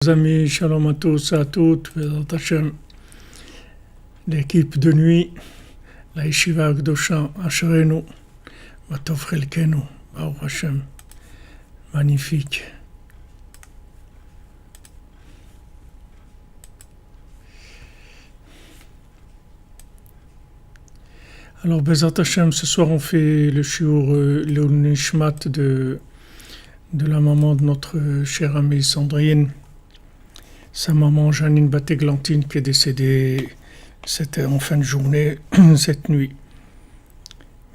Amis, shalom à tous et à toutes, Bezrat Hashem, l'équipe de nuit, la Yeshiva Akdosha, Asherenu, Matov Chelkenu, Baruch Hashem, magnifique. Alors, Bezrat Hashem, ce soir on fait le shiur, le nishmat de la maman de notre chère amie Sandrine. Sa maman Janine Batéglantine qui est décédée, c'était en fin de journée, cette nuit.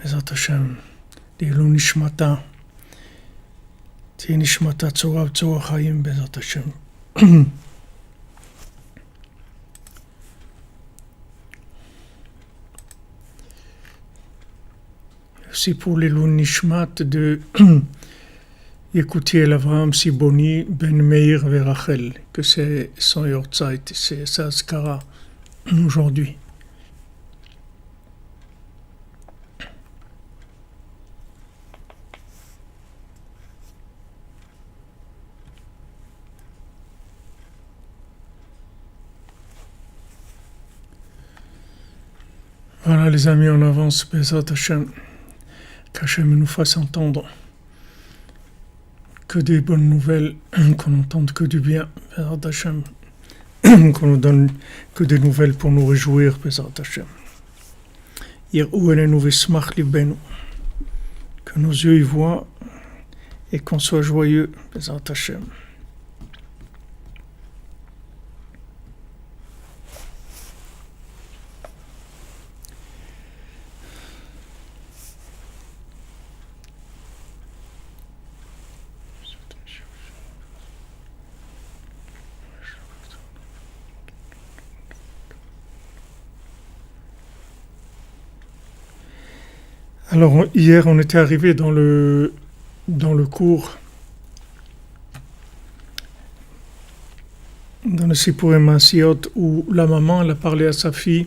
Bezrat Hashem, Leilu Nishmata, Tihye Nishmata Tzora V'Tzora Chaim, Bezrat Hashem. Aussi pour Leilu Nishmat de Yekutiel Avraham Siboni Ben Meir Verachel, que c'est son Yortzeit, c'est sa Askara aujourd'hui. Voilà les amis, on avance, Bezrat Hashem, qu'Hashem nous fasse entendre que des bonnes nouvelles, qu'on n'entende que du bien, Bezrat Hashem, qu'on nous donne que des nouvelles pour nous réjouir, Bezrat Hashem. Yir'u elenu v'yismach libenu, que nos yeux y voient et qu'on soit joyeux, Bezrat Hashem. Alors hier on était arrivé dans le cours, dans le Sipurim Masiot, où la maman elle a parlé à sa fille,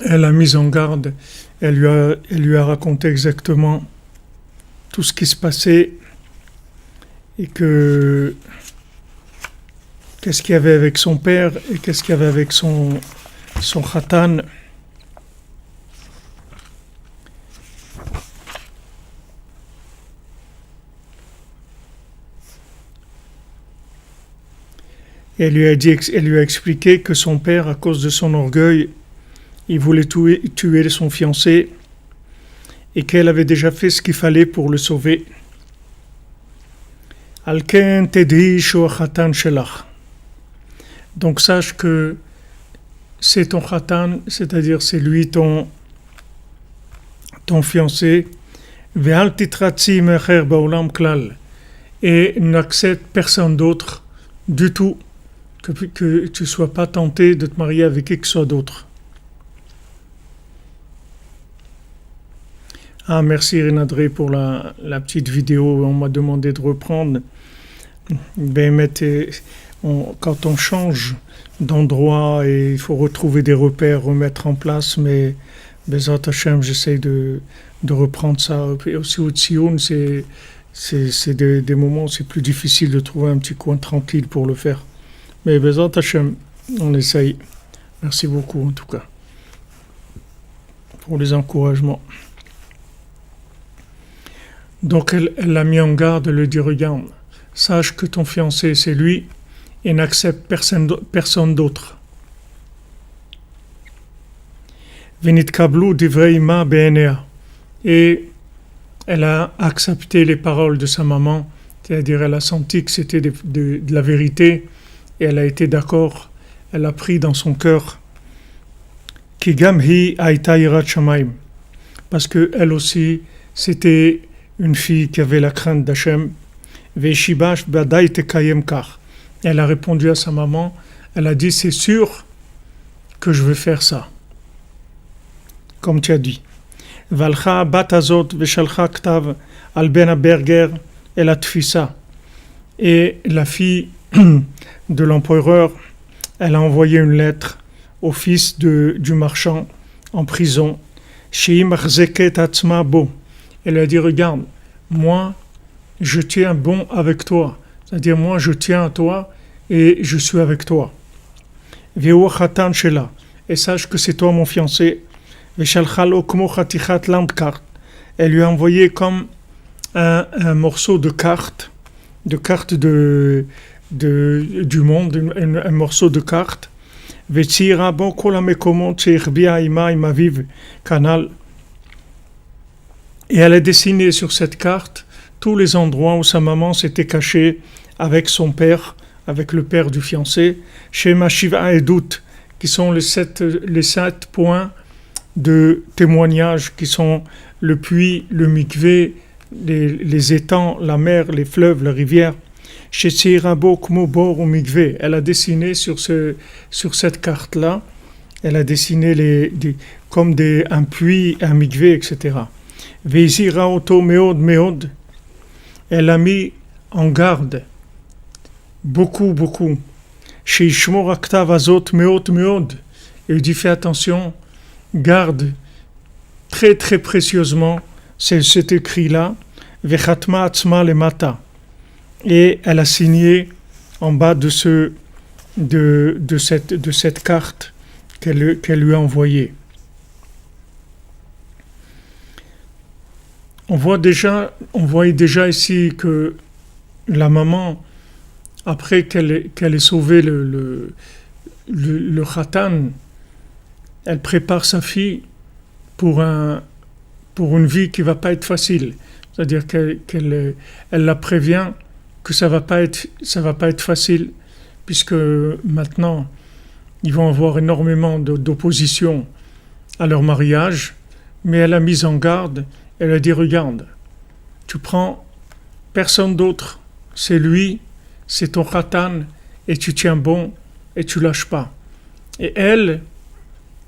elle a mis en garde, elle lui a raconté exactement tout ce qui se passait et qu'est-ce qu'il y avait avec son père et qu'est-ce qu'il y avait avec son khatan. Et elle lui a expliqué que son père, à cause de son orgueil, il voulait tuer son fiancé et qu'elle avait déjà fait ce qu'il fallait pour le sauver. Alken tedri shu khatan shelach. Donc sache que c'est ton khatan, c'est-à-dire c'est lui ton fiancé. Ve'al titratzi mecher ba'olam klal. Et n'accepte personne d'autre du tout. Que tu ne sois pas tenté de te marier avec qui que ce soit d'autre. Ah, merci Renadré pour la petite vidéo, on m'a demandé de reprendre. Quand on change d'endroit et il faut retrouver des repères, remettre en place, mais Bezrat Hashem, j'essaye de reprendre ça. Et aussi au Tzion, c'est des moments où c'est plus difficile de trouver un petit coin tranquille pour le faire. Mais Bezrat Hashem, on essaye. Merci beaucoup en tout cas pour les encouragements. Donc elle l'a mis en garde, elle lui dit regarde, sache que ton fiancé c'est lui et n'accepte personne d'autre. Venit kablu divrei ima be'enea. Et elle a accepté les paroles de sa maman, c'est-à-dire elle a senti que c'était de la vérité. Et elle a été d'accord, elle a pris dans son cœur Kigam hi aïta yirat shamayim, parce que elle aussi c'était une fille qui avait la crainte d'Hachem. Ve'shibash badai tekayem kach. Elle a répondu à sa maman, elle a dit c'est sûr que je veux faire ça, comme tu as dit. Valcha bat azot ve'shalcha ktav al ben Berger el atfisa. Et la fille de l'empereur, elle a envoyé une lettre au fils du marchand en prison. Elle a dit regarde, moi je tiens bon avec toi, C'est-à-dire, moi, je tiens à toi et je suis avec toi. Ve'hu chatan shela. Et sache que c'est toi mon fiancé. Ve'shalcha lo kmo chatichat landkart. Elle lui a envoyé comme un morceau de carte du monde, un morceau de carte. Ve'tzira bo kol hamekomot she'achbia ima im aviv kanal. Et elle a dessiné sur cette carte tous les endroits où sa maman s'était cachée avec son père, avec le père du fiancé, chez Mashiva Edut, qui sont les sept points de témoignage, qui sont le puits, le mikvé, les étangs, la mer, les fleuves, la rivière. Chez Tsirabo Kmobor ou mikvé, elle a dessiné sur cette carte-là, elle a dessiné un puits, un mikvé, etc. Veizira auto meod meod, elle a mis en garde beaucoup. Chez Ishmor Aktav Azot meod meod, il dit fais attention, garde très précieusement cet écrit-là, Vechatma Atzma le Mata, et elle a signé en bas de cette carte qu'elle lui a envoyée. On voyait déjà ici que la maman, après qu'elle ait sauvé le khatan, elle prépare sa fille pour une vie qui va pas être facile. C'est-à-dire qu'elle la prévient que ça va pas être facile, puisque maintenant ils vont avoir énormément d'opposition à leur mariage, mais elle a mis en garde. Elle a dit, regarde, tu prends personne d'autre, c'est lui, c'est ton khatan, et tu tiens bon, et tu lâches pas. Et elle,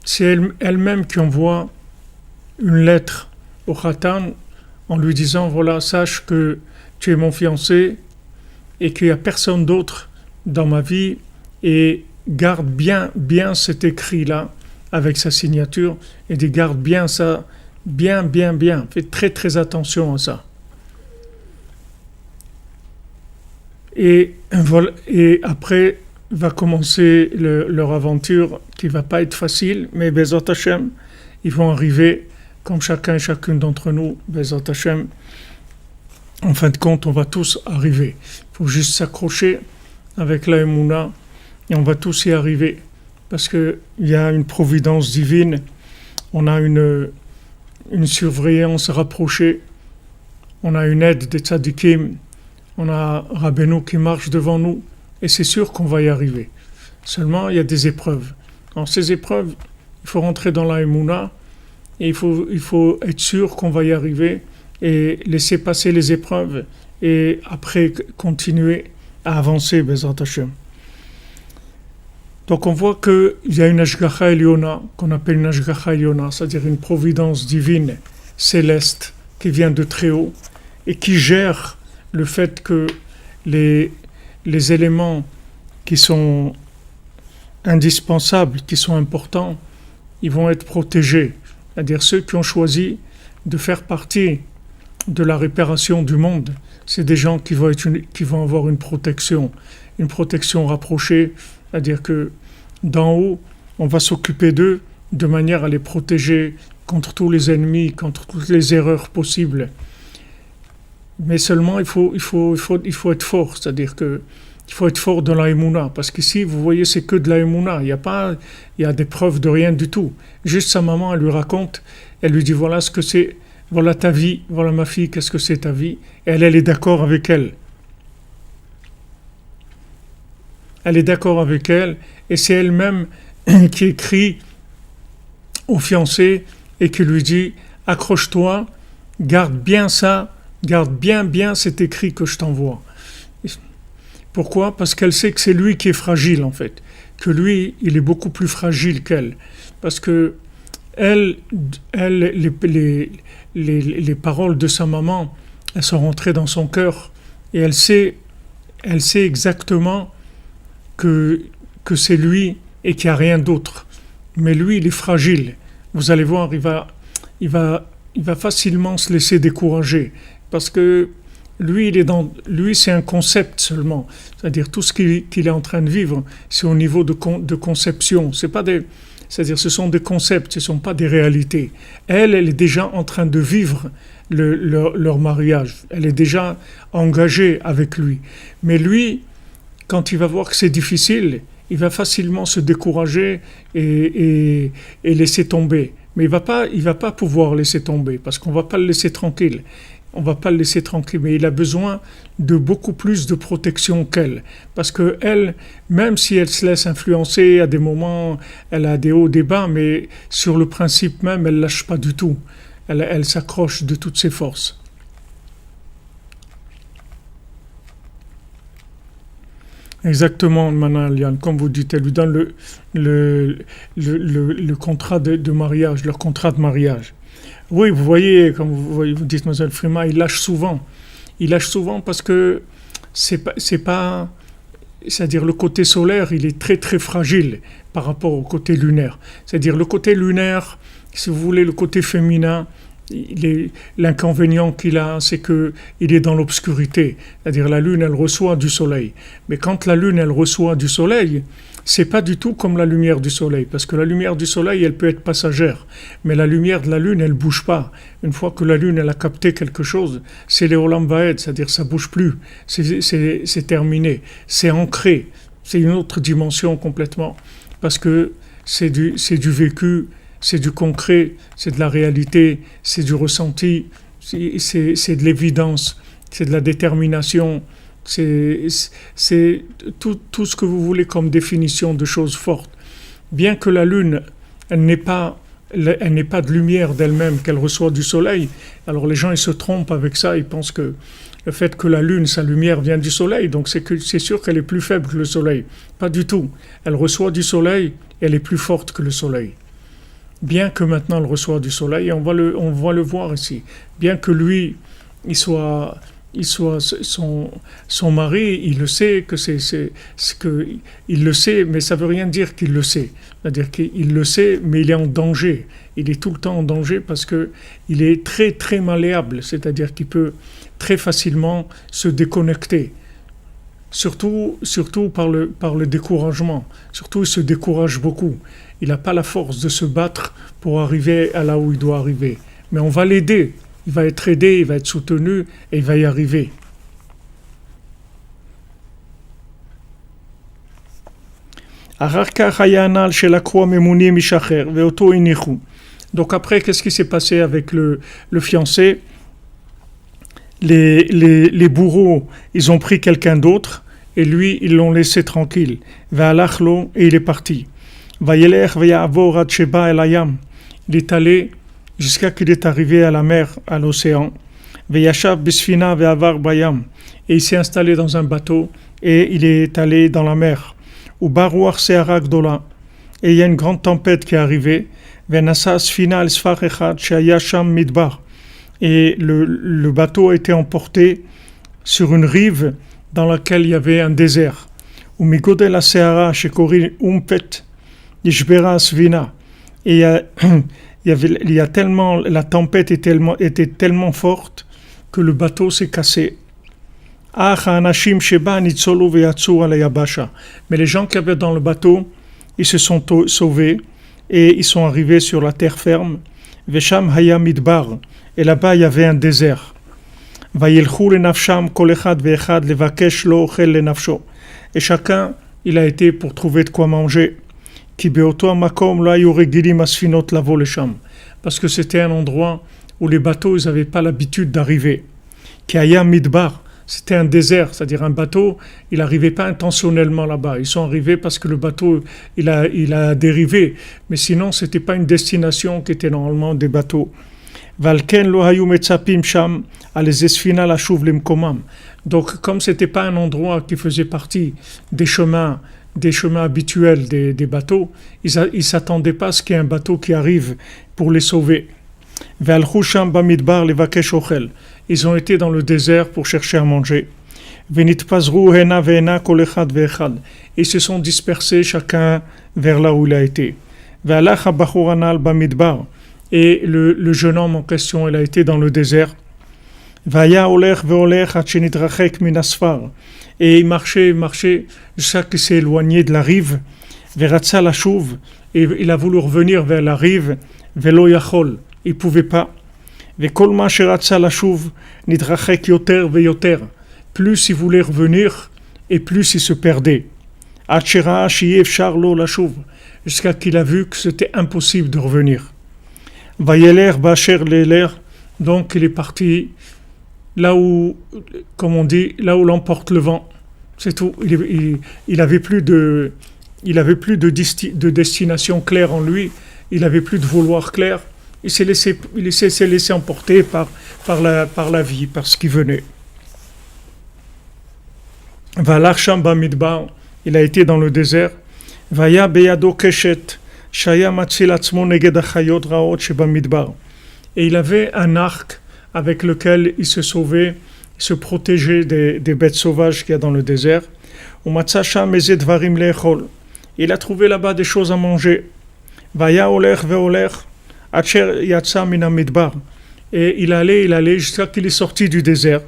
c'est elle-même qui envoie une lettre au khatan en lui disant, voilà, sache que tu es mon fiancé, et qu'il n'y a personne d'autre dans ma vie, et garde bien cet écrit-là, avec sa signature, et garde bien ça, bien. Faites très attention à ça. Et après va commencer leur aventure qui va pas être facile, mais Bezat Hashem, ils vont arriver comme chacun et chacune d'entre nous, Bezat Hashem. En fin de compte, on va tous arriver. Il faut juste s'accrocher avec la Emouna et on va tous y arriver. Parce qu'il y a une providence divine, on a une surveillance rapprochée, on a une aide des tzadikim, on a Rabbeinu qui marche devant nous, et c'est sûr qu'on va y arriver. Seulement, il y a des épreuves. Dans ces épreuves, il faut rentrer dans la Emouna, et il faut être sûr qu'on va y arriver, et laisser passer les épreuves, et après continuer à avancer, Bezrat Hashem. Donc on voit qu'il y a une Ashgacha Eliona, qu'on appelle une Ashgacha Eliona, c'est-à-dire une providence divine, céleste, qui vient de très haut, et qui gère le fait que les éléments qui sont indispensables, qui sont importants, ils vont être protégés. C'est-à-dire ceux qui ont choisi de faire partie de la réparation du monde, c'est des gens qui vont avoir une protection rapprochée, c'est-à-dire que d'en haut, on va s'occuper d'eux de manière à les protéger contre tous les ennemis, contre toutes les erreurs possibles. Mais seulement il faut être fort, c'est-à-dire que il faut être fort dans la Emouna, parce qu'ici, vous voyez, c'est que de la Emouna, il y a des preuves de rien du tout. Juste sa maman, elle lui raconte, elle lui dit voilà ce que c'est, voilà ta vie, voilà ma fille, qu'est-ce que c'est ta vie, et elle est d'accord avec elle. Elle est d'accord avec elle, et c'est elle-même qui écrit au fiancé et qui lui dit accroche-toi, garde bien ça, garde bien cet écrit que je t'envoie. Pourquoi ? Parce qu'elle sait que c'est lui qui est fragile en fait, que lui il est beaucoup plus fragile qu'elle, parce que les paroles de sa maman, elles sont rentrées dans son cœur et elle sait exactement que c'est lui et qu'il n'y a rien d'autre. Mais lui, il est fragile. Vous allez voir, il va facilement se laisser décourager parce que Lui, lui, c'est un concept seulement. C'est-à-dire tout ce qu'il est en train de vivre, c'est au niveau de conception. C'est pas c'est-à-dire ce sont des concepts, ce ne sont pas des réalités. Elle est déjà en train de vivre leur mariage. Elle est déjà engagée avec lui. Mais lui, quand il va voir que c'est difficile, il va facilement se décourager et laisser tomber. Mais il va pas pouvoir laisser tomber parce qu'on va pas le laisser tranquille. On va pas le laisser tranquille, mais il a besoin de beaucoup plus de protection qu'elle. Parce que elle, même si elle se laisse influencer à des moments, elle a des hauts, des bas, mais sur le principe même, elle lâche pas du tout. Elle s'accroche de toutes ses forces. Exactement, Manalian, comme vous dites, elle lui donne le contrat de mariage, leur contrat de mariage. Oui, vous voyez, comme vous dites, Mademoiselle Frima, il lâche souvent. Il lâche souvent parce que c'est pas, c'est-à-dire le côté solaire, il est très très fragile par rapport au côté lunaire. C'est-à-dire le côté lunaire, si vous voulez, le côté féminin, l'inconvénient qu'il a, c'est que il est dans l'obscurité. C'est-à-dire la lune, elle reçoit du soleil. Mais quand la lune, elle reçoit du soleil, c'est pas du tout comme la lumière du soleil, parce que la lumière du soleil, elle peut être passagère, mais la lumière de la lune, elle bouge pas. Une fois que la lune, elle a capté quelque chose, c'est les Olam Vaed, c'est-à-dire ça bouge plus, c'est terminé, c'est ancré, c'est une autre dimension complètement, parce que c'est du vécu, c'est du concret, c'est de la réalité, c'est du ressenti, c'est de l'évidence, c'est de la détermination. C'est tout ce que vous voulez comme définition de choses fortes. Bien que la lune, elle n'est pas de lumière d'elle-même, qu'elle reçoit du soleil, alors les gens ils se trompent avec ça, ils pensent que le fait que la lune, sa lumière vient du soleil, donc c'est sûr qu'elle est plus faible que le soleil. Pas du tout. Elle reçoit du soleil et elle est plus forte que le soleil. Bien que maintenant elle reçoit du soleil, on va le voir ici. Bien que lui, il soit son mari, il le sait il le sait, mais ça veut rien dire qu'il le sait. C'est-à-dire qu'il le sait, mais il est en danger. Il est tout le temps en danger parce que il est très très malléable. C'est-à-dire qu'il peut très facilement se déconnecter. Surtout par le découragement. Surtout, il se décourage beaucoup. Il n'a pas la force de se battre pour arriver à là où il doit arriver. Mais on va l'aider. Il va être aidé, il va être soutenu et il va y arriver. Donc après, qu'est-ce qui s'est passé avec le fiancé? Les bourreaux, ils ont pris quelqu'un d'autre et lui, ils l'ont laissé tranquille. Et il est parti. Il est allé jusqu'à qu'il est arrivé à la mer, à l'océan. Et il s'est installé dans un bateau et il est allé dans la mer. Et il y a une grande tempête qui est arrivée. Et le bateau a été emporté sur une rive dans laquelle il y avait un désert. Et la tempête était tellement forte que le bateau s'est cassé. Mais les gens qui avaient dans le bateau, ils se sont sauvés et ils sont arrivés sur la terre ferme. Et là-bas, il y avait un désert. Et chacun, il a été pour trouver de quoi manger. Parce que c'était un endroit où les bateaux, ils n'avaient pas l'habitude d'arriver. C'était un désert, c'est-à-dire un bateau, il n'arrivait pas intentionnellement là-bas. Ils sont arrivés parce que le bateau, il a dérivé. Mais sinon, ce n'était pas une destination qui était normalement des bateaux. Donc, comme ce n'était pas un endroit qui faisait partie des chemins habituels des bateaux, ils ne s'attendaient pas à ce qu'il y ait un bateau qui arrive pour les sauver. Ils ont été dans le désert pour chercher à manger. Ils se sont dispersés chacun vers là où il a été. Et le jeune homme en question, il a été dans le désert. Vaya olech veolech ad shenidrachek min asfar. Et il marchait, jusqu'à qu'il s'est éloigné de la rive. Veratza la chouve. Et il a voulu revenir vers la rive. Velo yachol. Il ne pouvait pas. Vekol ma sheratza la chouve. Nidrachek yoter veyoter. Plus il voulait revenir, et plus il se perdait. Ad shera shiev charlo la chouve. Jusqu'à qu'il a vu que c'était impossible de revenir. Vayeler bacher leler. Donc il est parti là où, comme on dit, là où l'emporte le vent. C'est tout. Il avait plus de destination claire en lui. Il avait plus de vouloir clair. Il s'est laissé emporter par la vie, par ce qui venait. Valach sham bamidbar. Il a été dans le désert. Vaya beyado keshet. Shaya matzil atzmo neged achayot raot shebamidbar. Et il avait un arc avec lequel il se sauvait, il se protégeait des bêtes sauvages qu'il y a dans le désert. Il a trouvé là-bas des choses à manger. Et il allait jusqu'à qu'il est sorti du désert.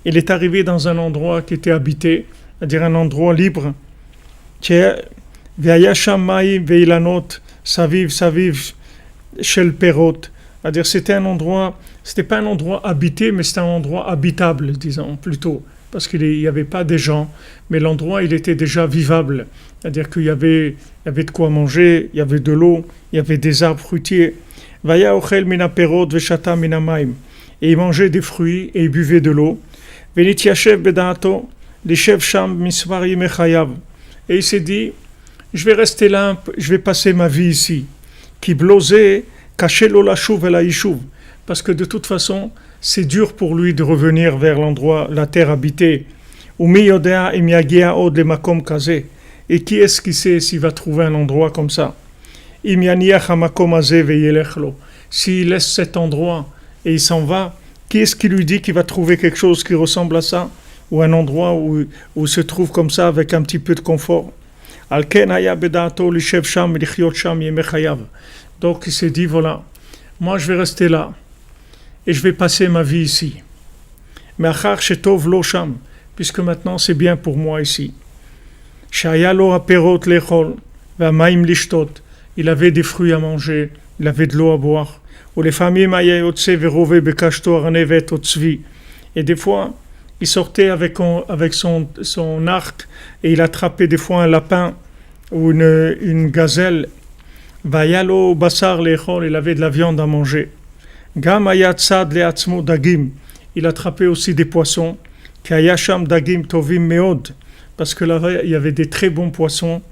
Il est arrivé dans un endroit qui était habité, c'est-à-dire un endroit libre. Saviv Shel Perot, c'est-à-dire c'était pas un endroit habité, mais c'était un endroit habitable, disons plutôt, parce qu'il n'y avait pas des gens, mais l'endroit il était déjà vivable, c'est-à-dire qu'il y avait de quoi manger, il y avait de l'eau, il y avait des arbres fruitiers. Vaya ochel mina perot veshata mina maim, et il mangeait des fruits et il buvait de l'eau. Venit yashev bedaato lishev sham misvari mechayav, et il s'est dit, je vais rester là, je vais passer ma vie ici. Qui blosé, caché l'olachouv et la yishuv. Parce que de toute façon, c'est dur pour lui de revenir vers l'endroit, la terre habitée. Umi yodea imiagia od le makom kazé. Et qui est-ce qui sait s'il va trouver un endroit comme ça? Imianiach hamakom azé veyelechlo. S'il laisse cet endroit et il s'en va, qui est-ce qui lui dit qu'il va trouver quelque chose qui ressemble à ça? Ou un endroit où il se trouve comme ça avec un petit peu de confort? Donc il s'est dit, voilà, moi je vais rester là et je vais passer ma vie ici. Mais puisque maintenant c'est bien pour moi ici. Il avait des fruits à manger, il avait de l'eau à boire. Et des fois, il sortait avec son arc et il attrapait des fois un lapin ou une gazelle. Vayalo basar lechol, il avait de la viande à manger. Gam ayatzad leatzmo dagim, il attrapait aussi des poissons. Kayasham dagim tovim meod, parce que là il y avait des très bons poissons.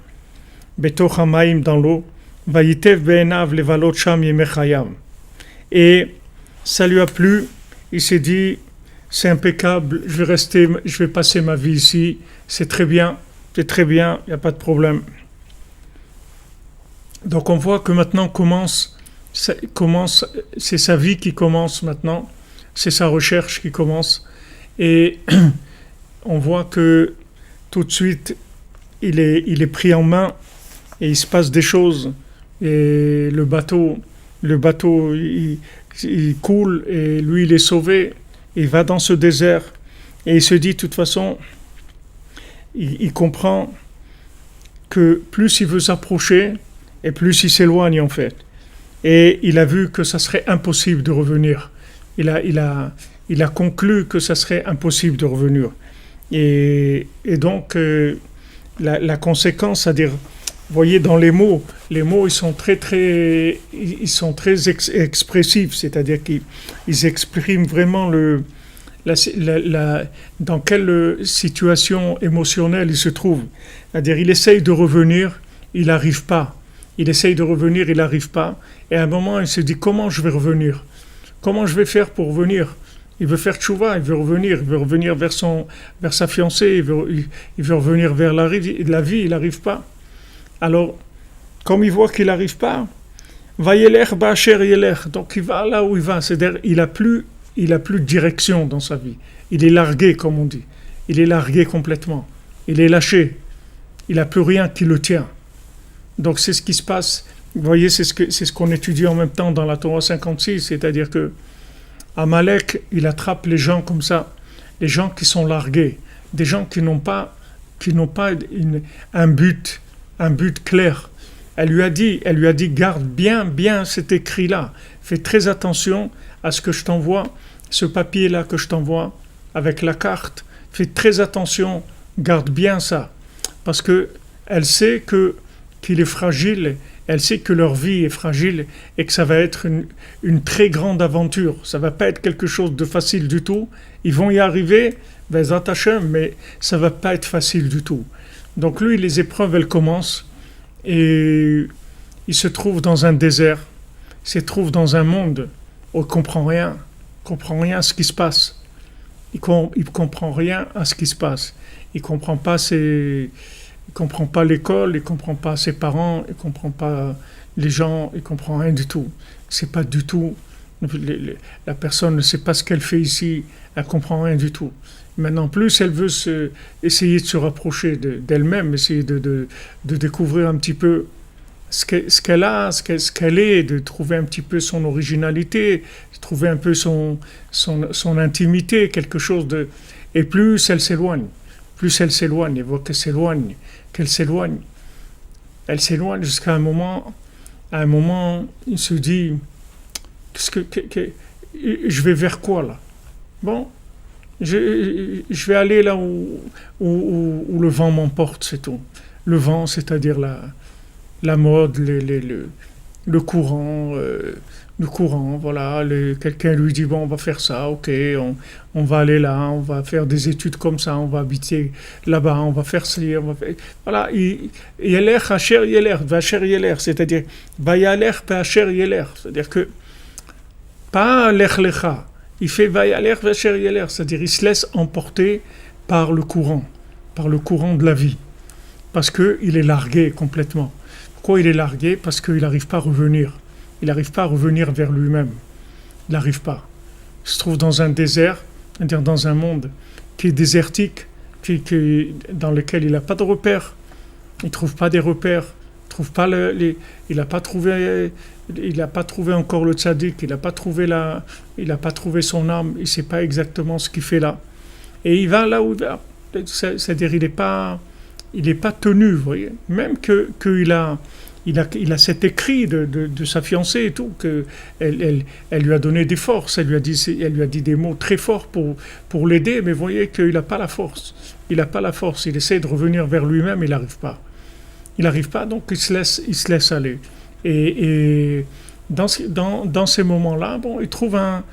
Betoch hamaim, dans l'eau. Vayitev beenav levalot sham yemechayam. Et ça lui a plu. Il s'est dit, c'est impeccable, je vais passer ma vie ici, c'est très bien, il n'y a pas de problème. Donc on voit que maintenant c'est sa vie qui commence maintenant, c'est sa recherche qui commence, et on voit que tout de suite il est pris en main et il se passe des choses, et le bateau il coule et lui il est sauvé. Il va dans ce désert et il se dit, de toute façon, il comprend que plus il veut s'approcher et plus il s'éloigne en fait. Et il a vu que ça serait impossible de revenir. Il a conclu que ça serait impossible de revenir. Et donc, la conséquence, c'est-à-dire, vous voyez dans les mots ils sont très expressifs, c'est-à-dire qu'ils expriment vraiment dans quelle situation émotionnelle il se trouve. C'est-à-dire il essaye de revenir, il n'arrive pas. Il essaye de revenir, il n'arrive pas. Et à un moment, il se dit, comment je vais revenir? Comment je vais faire pour revenir? Il veut faire tchouva, il veut revenir vers sa fiancée, il veut revenir vers la vie, il n'arrive pas. Alors, comme il voit qu'il n'arrive pas, va yeler ba'asher yeler, donc il va là où il va, c'est-à-dire il a plus de direction dans sa vie. Il est largué, comme on dit. Il est largué complètement. Il est lâché. Il n'a plus rien qui le tient. Donc c'est ce qui se passe. Vous voyez, c'est ce qu'on étudie en même temps dans la Torah 56, c'est-à-dire que Amalek, il attrape les gens comme ça, les gens qui sont largués, des gens qui n'ont pas un but clair. Elle lui a dit, garde bien cet écrit-là. Fais très attention à ce que je t'envoie, ce papier-là que je t'envoie avec la carte. Fais très attention, garde bien ça, parce que elle sait qu'il est fragile. Elle sait que leur vie est fragile et que ça va être une très grande aventure. Ça va pas être quelque chose de facile du tout. Ils vont y arriver, Bezat Hashem, mais ça va pas être facile du tout. Donc lui, les épreuves, elles commencent et il se trouve dans un désert. Il se trouve dans un monde où il ne comprend rien. Il ne comprend rien à ce qui se passe. Il comprend rien à ce qui se passe. Il comprend pas comprend pas l'école, il comprend pas ses parents, il comprend pas les gens, il comprend rien du tout. C'est pas du tout. La personne ne sait pas ce qu'elle fait ici, elle comprend rien du tout. Maintenant, plus elle veut essayer de se rapprocher d'elle-même, essayer de découvrir un petit peu ce qu'elle a, ce qu'elle est, de trouver un petit peu son originalité, de trouver un peu son intimité, quelque chose de. Et plus elle s'éloigne, elle voit qu'elle s'éloigne, elle s'éloigne jusqu'à un moment, il se dit, je vais vers quoi là? Bon, je vais aller là où le vent m'emporte, c'est tout. Le vent, c'est-à-dire la mode, le courant, voilà. Quelqu'un lui dit, bon, on va faire ça, ok, on va aller là, on va faire des études comme ça, on va habiter là-bas, on va faire ci, on va faire. Voilà, Yeler, Hacher, Yeler, Vacher, Yeler, c'est-à-dire, Vayaler, Pacher, Yeler, c'est-à-dire que, pas Lech Lecha, il fait Vayaler, Vacher, Yeler, c'est-à-dire, il se laisse emporter par le courant de la vie, parce qu'il est largué complètement. Pourquoi il est largué? Parce qu'il n'arrive pas à revenir. Il n'arrive pas à revenir vers lui-même. Il n'arrive pas. Il se trouve dans un désert, c'est-à-dire dans un monde qui est désertique, dans lequel il n'a pas de repères. Il ne trouve pas des repères. Il n'a pas trouvé encore le tzaddik. Il n'a pas trouvé son âme. Il ne sait pas exactement ce qu'il fait là. Et il va là où il va. C'est-à-dire il n'est pas tenu, vous voyez. Même qu'il a cet écrit de sa fiancée et tout, elle lui a donné des forces, elle lui a dit des mots très forts pour l'aider, mais vous voyez qu'il n'a pas la force. Il essaie de revenir vers lui-même, il n'arrive pas. Donc il se laisse aller. Et dans ces moments-là, bon, il trouve un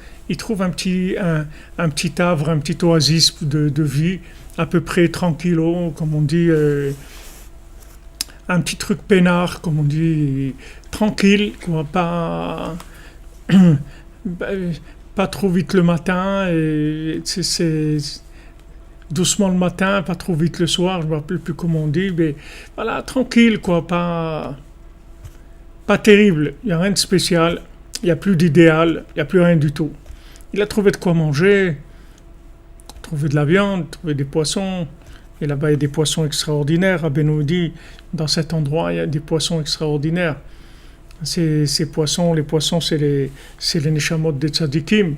petit havre, un petit oasis de vie, à peu près tranquillo, comme on dit. Un petit truc peinard, comme on dit, tranquille, quoi, pas trop vite le matin, et c'est doucement le matin, pas trop vite le soir, je ne me rappelle plus comment on dit, mais voilà, tranquille, quoi, pas terrible, il n'y a rien de spécial, il n'y a plus d'idéal, il n'y a plus rien du tout. Il a trouvé de quoi manger, trouvé de la viande, trouvé des poissons. Et là-bas, il y a des poissons extraordinaires. Rabbi nous dit, dans cet endroit, il y a des poissons extraordinaires. Les poissons, c'est les neshamot des tzadikim.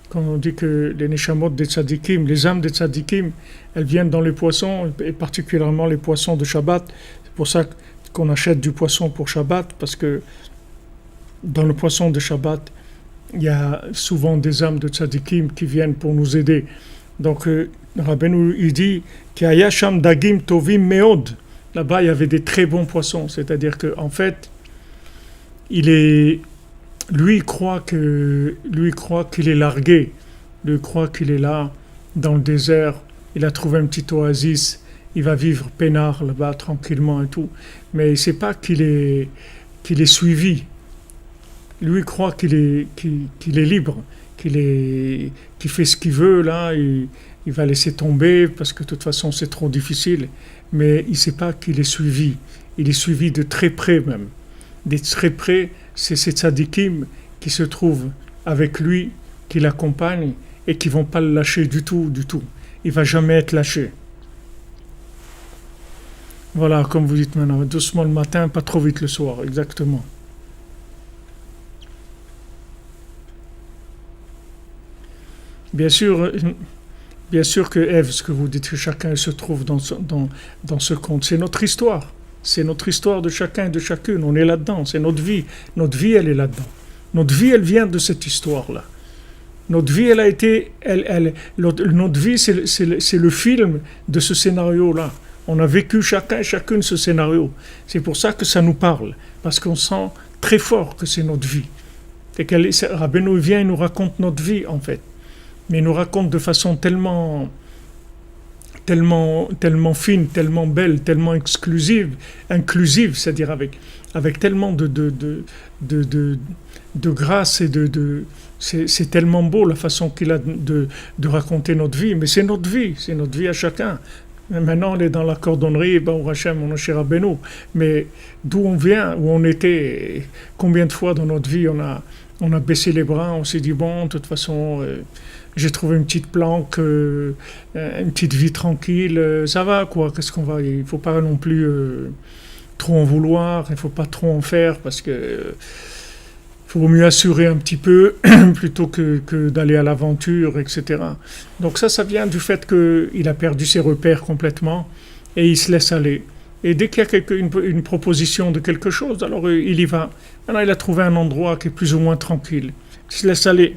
Quand on dit que les neshamot des tzadikim, les âmes des tzadikim, elles viennent dans les poissons, et particulièrement les poissons de Shabbat. C'est pour ça qu'on achète du poisson pour Shabbat, parce que dans le poisson de Shabbat, il y a souvent des âmes de tzadikim qui viennent pour nous aider. Donc, Rabbeinu, il dit qu'il y a Sham Dagim Tovim Meod. Là-bas, il y avait des très bons poissons. C'est-à-dire qu'en fait, lui croit qu'il est largué. Lui croit qu'il est là, dans le désert. Il a trouvé un petit oasis. Il va vivre peinard là-bas, tranquillement et tout. Mais il ne sait pas qu'il est suivi. Lui croit qu'il est libre. Qu'il fait ce qu'il veut là, il va laisser tomber parce que de toute façon c'est trop difficile, mais il ne sait pas qu'il est suivi. Il est suivi de très près même. De très près, c'est ces tzadikim qui se trouvent avec lui, qui l'accompagnent et qui ne vont pas le lâcher du tout. Il ne va jamais être lâché. Voilà, comme vous dites maintenant, doucement le matin, pas trop vite le soir, exactement. Bien sûr, bien sûr que Ève, ce que vous dites, que chacun se trouve dans ce conte, c'est notre histoire. C'est notre histoire de chacun et de chacune. On est là-dedans, c'est notre vie. Notre vie, elle est là-dedans. Notre vie, elle vient de cette histoire-là. Notre vie, elle a été, notre vie, c'est le film de ce scénario-là. On a vécu chacun et chacune ce scénario. C'est pour ça que ça nous parle, parce qu'on sent très fort que c'est notre vie. Et Rabbeinu vient et nous raconte notre vie, en fait. Mais il nous raconte de façon tellement fine, tellement belle, tellement inclusive, c'est-à-dire avec tellement de grâce et c'est tellement beau la façon qu'il a de raconter notre vie, mais c'est notre vie à chacun. Maintenant, on est dans la cordonnerie, au Hachem, on est chez Rabbeinu, mais d'où on vient, où on était, combien de fois dans notre vie on a baissé les bras, on s'est dit, bon, de toute façon, j'ai trouvé une petite planque, une petite vie tranquille, ça va quoi, qu'est-ce qu'on va, il ne faut pas non plus trop en vouloir, il ne faut pas trop en faire, parce que il vaut mieux assurer un petit peu plutôt que d'aller à l'aventure, etc. Donc ça vient du fait qu'il a perdu ses repères complètement et il se laisse aller. Et dès qu'il y a une proposition de quelque chose, alors il y va. Maintenant, il a trouvé un endroit qui est plus ou moins tranquille. Il se laisse aller.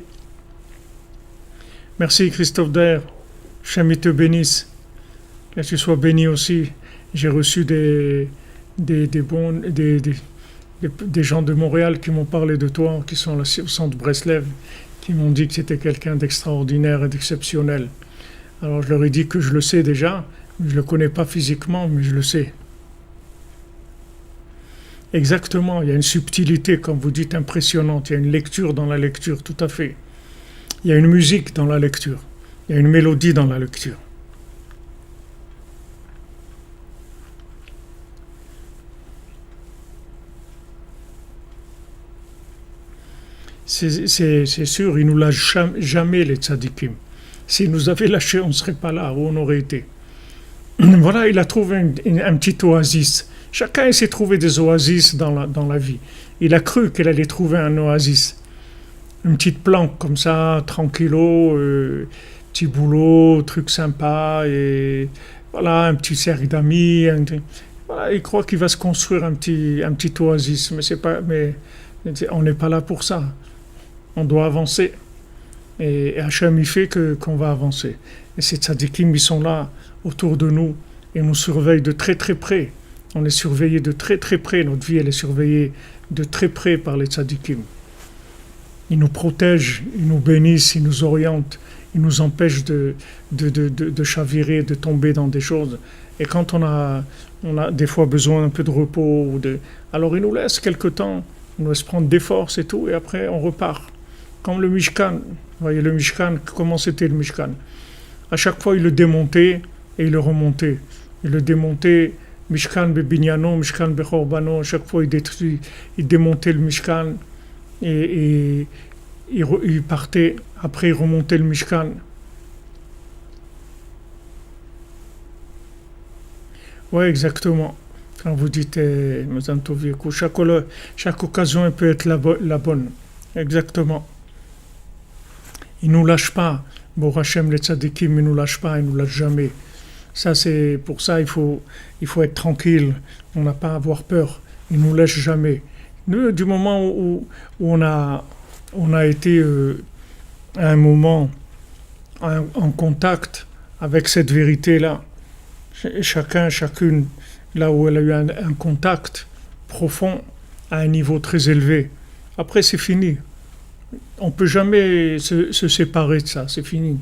Merci Christophe Dair. Hachem te bénisse. Que tu sois béni aussi. J'ai reçu des gens de Montréal qui m'ont parlé de toi, qui sont là au centre Breslev, qui m'ont dit que c'était quelqu'un d'extraordinaire et d'exceptionnel. Alors je leur ai dit que je le sais déjà, je ne le connais pas physiquement, mais je le sais. Exactement, il y a une subtilité, comme vous dites, impressionnante, il y a une lecture dans la lecture, tout à fait. Il y a une musique dans la lecture, il y a une mélodie dans la lecture. C'est sûr, il ne nous lâche jamais les tzadikim. S'il nous avait lâché, on ne serait pas là où on aurait été. Voilà, il a trouvé un petit oasis. Chacun essaie de trouver des oasis dans la vie. Il a cru qu'elle allait trouver un oasis. Une petite planque comme ça, tranquillo, petit boulot, truc sympa, et voilà, un petit cercle d'amis. Voilà, il croit qu'il va se construire un petit oasis, mais on n'est pas là pour ça. On doit avancer. Et Hachem, il fait qu'on va avancer. Et ces tzadikim, ils sont là, autour de nous, et nous surveillent de très très près. On est surveillé de très très près. Notre vie, elle est surveillée de très près par les tzadikim. Ils nous protègent, ils nous bénissent, ils nous orientent, ils nous empêchent de chavirer, de tomber dans des choses. Et quand on a des fois besoin un peu de repos, alors ils nous laissent quelque temps, ils nous laissent prendre des forces et tout, et après on repart. Comme le Mishkan, vous voyez le Mishkan, comment c'était le Mishkan? À chaque fois, il le démontait et il le remontait. Il le démontait, Mishkan bebinyano, Mishkan bechorbano, à chaque fois il démontait le Mishkan et il partait, après il remontait le Mishkan. Oui, exactement. Quand vous dites, chaque occasion peut être la bonne. Exactement. Il ne nous lâche pas. Bon, Hachem, les tzadikim, il ne nous lâche pas, il ne nous lâche jamais. Ça, c'est pour ça, il faut être tranquille. On n'a pas à avoir peur. Il ne nous lâche jamais. Nous, du moment où on a été à un moment en contact avec cette vérité-là, chacune, là où elle a eu un contact profond à un niveau très élevé, après c'est fini. On ne peut jamais se séparer de ça, c'est fini.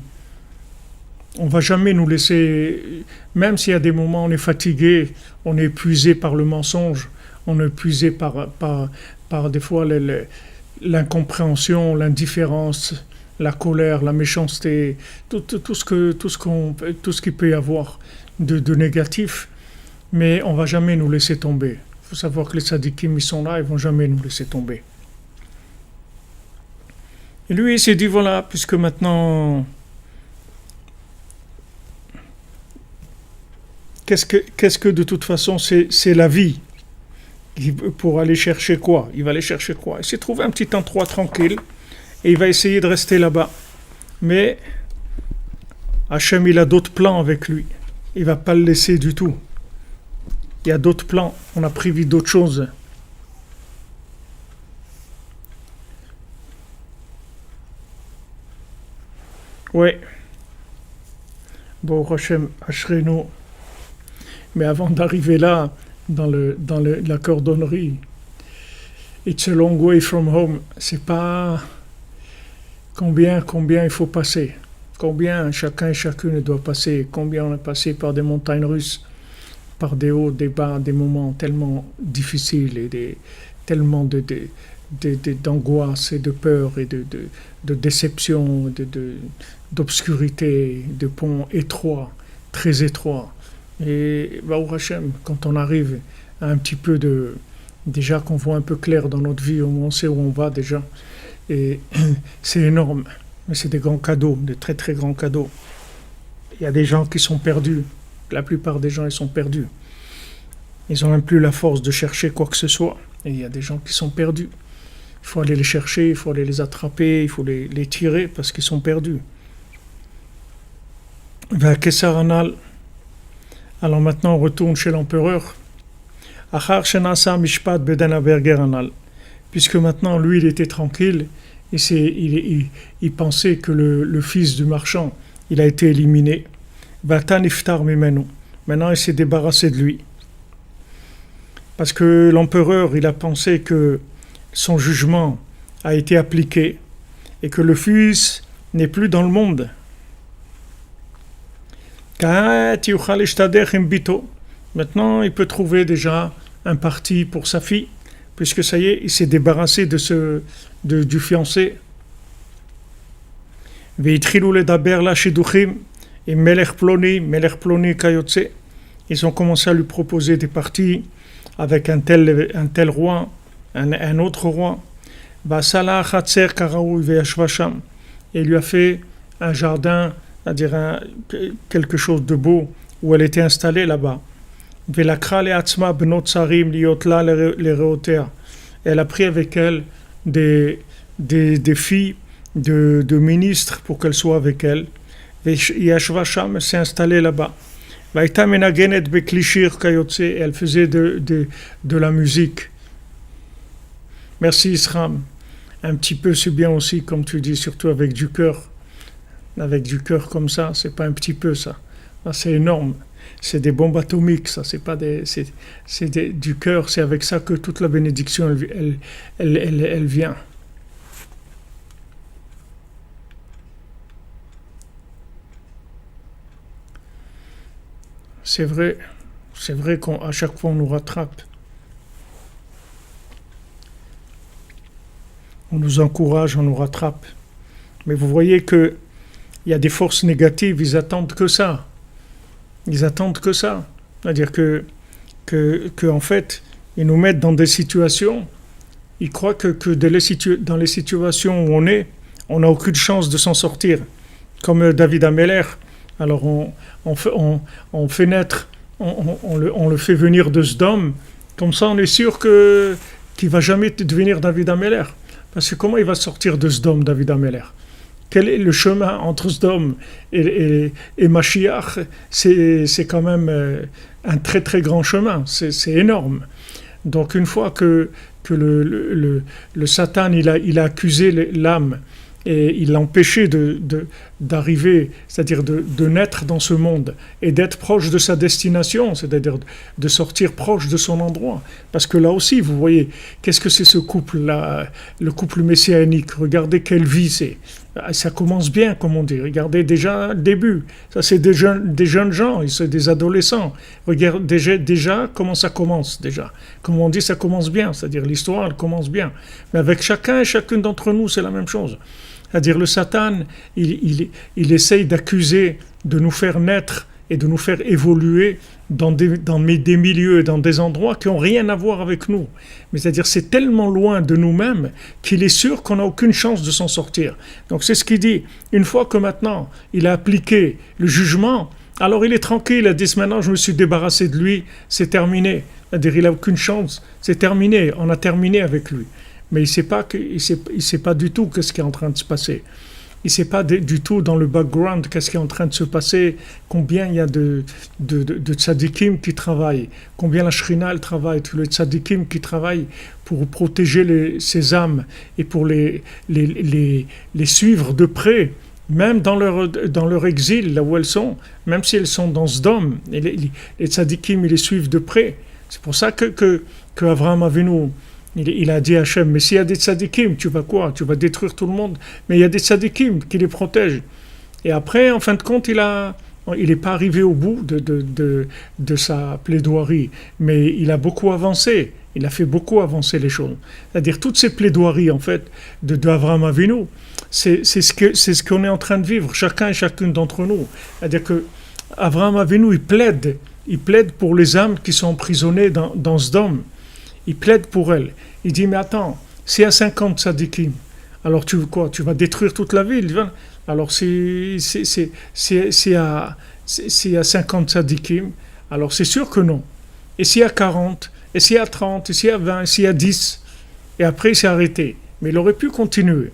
On ne va jamais nous laisser, même s'il y a des moments où on est fatigué, on est épuisé par le mensonge, on est épuisé par des fois l'incompréhension, l'indifférence, la colère, la méchanceté, tout ce qu'il peut y avoir de négatif, mais on ne va jamais nous laisser tomber. Il faut savoir que les tzadikim, ils sont là, ils ne vont jamais nous laisser tomber. Et lui, il s'est dit, voilà, puisque maintenant, qu'est-ce que de toute façon, c'est la vie. Pour aller chercher quoi? Il va aller chercher quoi? Il s'est trouvé un petit endroit tranquille, et il va essayer de rester là-bas. Mais Hachem, il a d'autres plans avec lui. Il va pas le laisser du tout. Il y a d'autres plans. On a prévu d'autres choses. Ouais. Bon, Hachem, Ashrenu. Mais avant d'arriver là, la cordonnerie, it's a long way from home. C'est pas combien il faut passer. Combien chacun et chacune doit passer. Combien on a passé par des montagnes russes, par des hauts, des bas, des moments tellement difficiles et tellement d'angoisse et de peur et de déception, d'obscurité, de ponts étroits, très étroits. Et Baruch Hashem, quand on arrive à un petit peu déjà qu'on voit un peu clair dans notre vie, on sait où on va déjà, et c'est énorme, mais c'est des grands cadeaux, des très très grands cadeaux. Il y a des gens qui sont perdus, la plupart des gens ils sont perdus, ils n'ont même plus la force de chercher quoi que ce soit, et il y a des gens qui sont perdus, il faut aller les chercher, il faut aller les attraper, il faut les tirer parce qu'ils sont perdus. Alors maintenant on retourne chez l'empereur. Puisque maintenant lui il était tranquille, et il pensait que le fils du marchand il a été éliminé. Maintenant il s'est débarrassé de lui. Parce que l'empereur il a pensé que son jugement a été appliqué et que le fils n'est plus dans le monde. Maintenant, il peut trouver déjà un parti pour sa fille, puisque ça y est, il s'est débarrassé du fiancé. Ils ont commencé à lui proposer des parties avec un tel roi, un autre roi. Et il lui a fait un jardin, c'est-à-dire quelque chose de beau, où elle était installée là-bas. Elle a pris avec elle des filles de ministres pour qu'elles soient avec elle. Elle s'est installée là-bas. Elle faisait de la musique. Merci Isram. Un petit peu c'est bien aussi, comme tu dis, surtout avec du cœur. Avec du cœur comme ça, c'est pas un petit peu ça. Là, c'est énorme. C'est des bombes atomiques, ça. C'est pas du cœur. C'est avec ça que toute la bénédiction elle vient. C'est vrai qu'à chaque fois on nous rattrape. On nous encourage, on nous rattrape. Mais vous voyez que il y a des forces négatives, ils attendent que ça. Ils attendent que ça. C'est-à-dire que en fait, ils nous mettent dans des situations, ils croient que dans les situations où on n'a aucune chance de s'en sortir. Comme David Ameller. Alors on fait naître, on le fait venir de Sdom, comme ça on est sûr qu'il ne va jamais devenir David Ameller. Parce que comment il va sortir de Sdom, David Ameller? Quel est le chemin entre Sdom et Mashiach? C'est quand même un très très grand chemin, c'est énorme. Donc une fois que le Satan il a accusé l'âme et il l'a empêché d'arriver, c'est-à-dire de naître dans ce monde et d'être proche de sa destination, c'est-à-dire de sortir proche de son endroit. Parce que là aussi, vous voyez, qu'est-ce que c'est ce couple-là, le couple messianique? Regardez quelle vie c'est. Ça commence bien, comme on dit. Regardez déjà le début. Ça, c'est des jeunes gens, c'est des adolescents. Regardez déjà comment ça commence, déjà. Comme on dit, ça commence bien, c'est-à-dire l'histoire, elle commence bien. Mais avec chacun et chacune d'entre nous, c'est la même chose. C'est-à-dire le Satan, il essaye d'accuser, de nous faire naître et de nous faire évoluer dans des milieux, dans des endroits qui n'ont rien à voir avec nous. Mais c'est-à-dire c'est tellement loin de nous-mêmes qu'il est sûr qu'on n'a aucune chance de s'en sortir. Donc c'est ce qu'il dit. Une fois que maintenant il a appliqué le jugement, alors il est tranquille, il a dit maintenant je me suis débarrassé de lui, c'est terminé. C'est-à-dire il n'a aucune chance, c'est terminé, on a terminé avec lui. Mais il ne sait pas du tout ce qui est en train de se passer. Il ne sait pas du tout dans le background qu'est-ce qui est en train de se passer, combien il y a de tzadikim qui travaillent, combien la Shrina elle travaille, tous les tzadikim qui travaillent pour protéger ces âmes et pour les suivre de près, même dans leur exil, là où elles sont, même si elles sont dans Sdom, et les tzadikim ils les suivent de près. C'est pour ça que Avraham Avinu, il a dit à Hachem, mais s'il y a des tzadikim, tu vas quoi? Tu vas détruire tout le monde. Mais il y a des tzadikim qui les protègent. Et après, en fin de compte, il n'est pas arrivé au bout de sa plaidoirie, mais il a beaucoup avancé. Il a fait beaucoup avancer les choses. C'est-à-dire toutes ces plaidoiries, en fait, de Avraham Avinu, c'est ce qu'on est en train de vivre, chacun et chacune d'entre nous. C'est-à-dire que Avraham Avinu, il plaide pour les âmes qui sont emprisonnées dans Sdom. Il plaide pour elles. Il dit, mais attends, s'il y a 50 tzadikim, alors tu veux quoi? Tu vas détruire toute la ville? Alors s'il y a 50 tzadikim, alors c'est sûr que non. Et s'il y a 40, et s'il y a 30, et s'il y a 20, et s'il y a 10, et après il s'est arrêté. Mais il aurait pu continuer.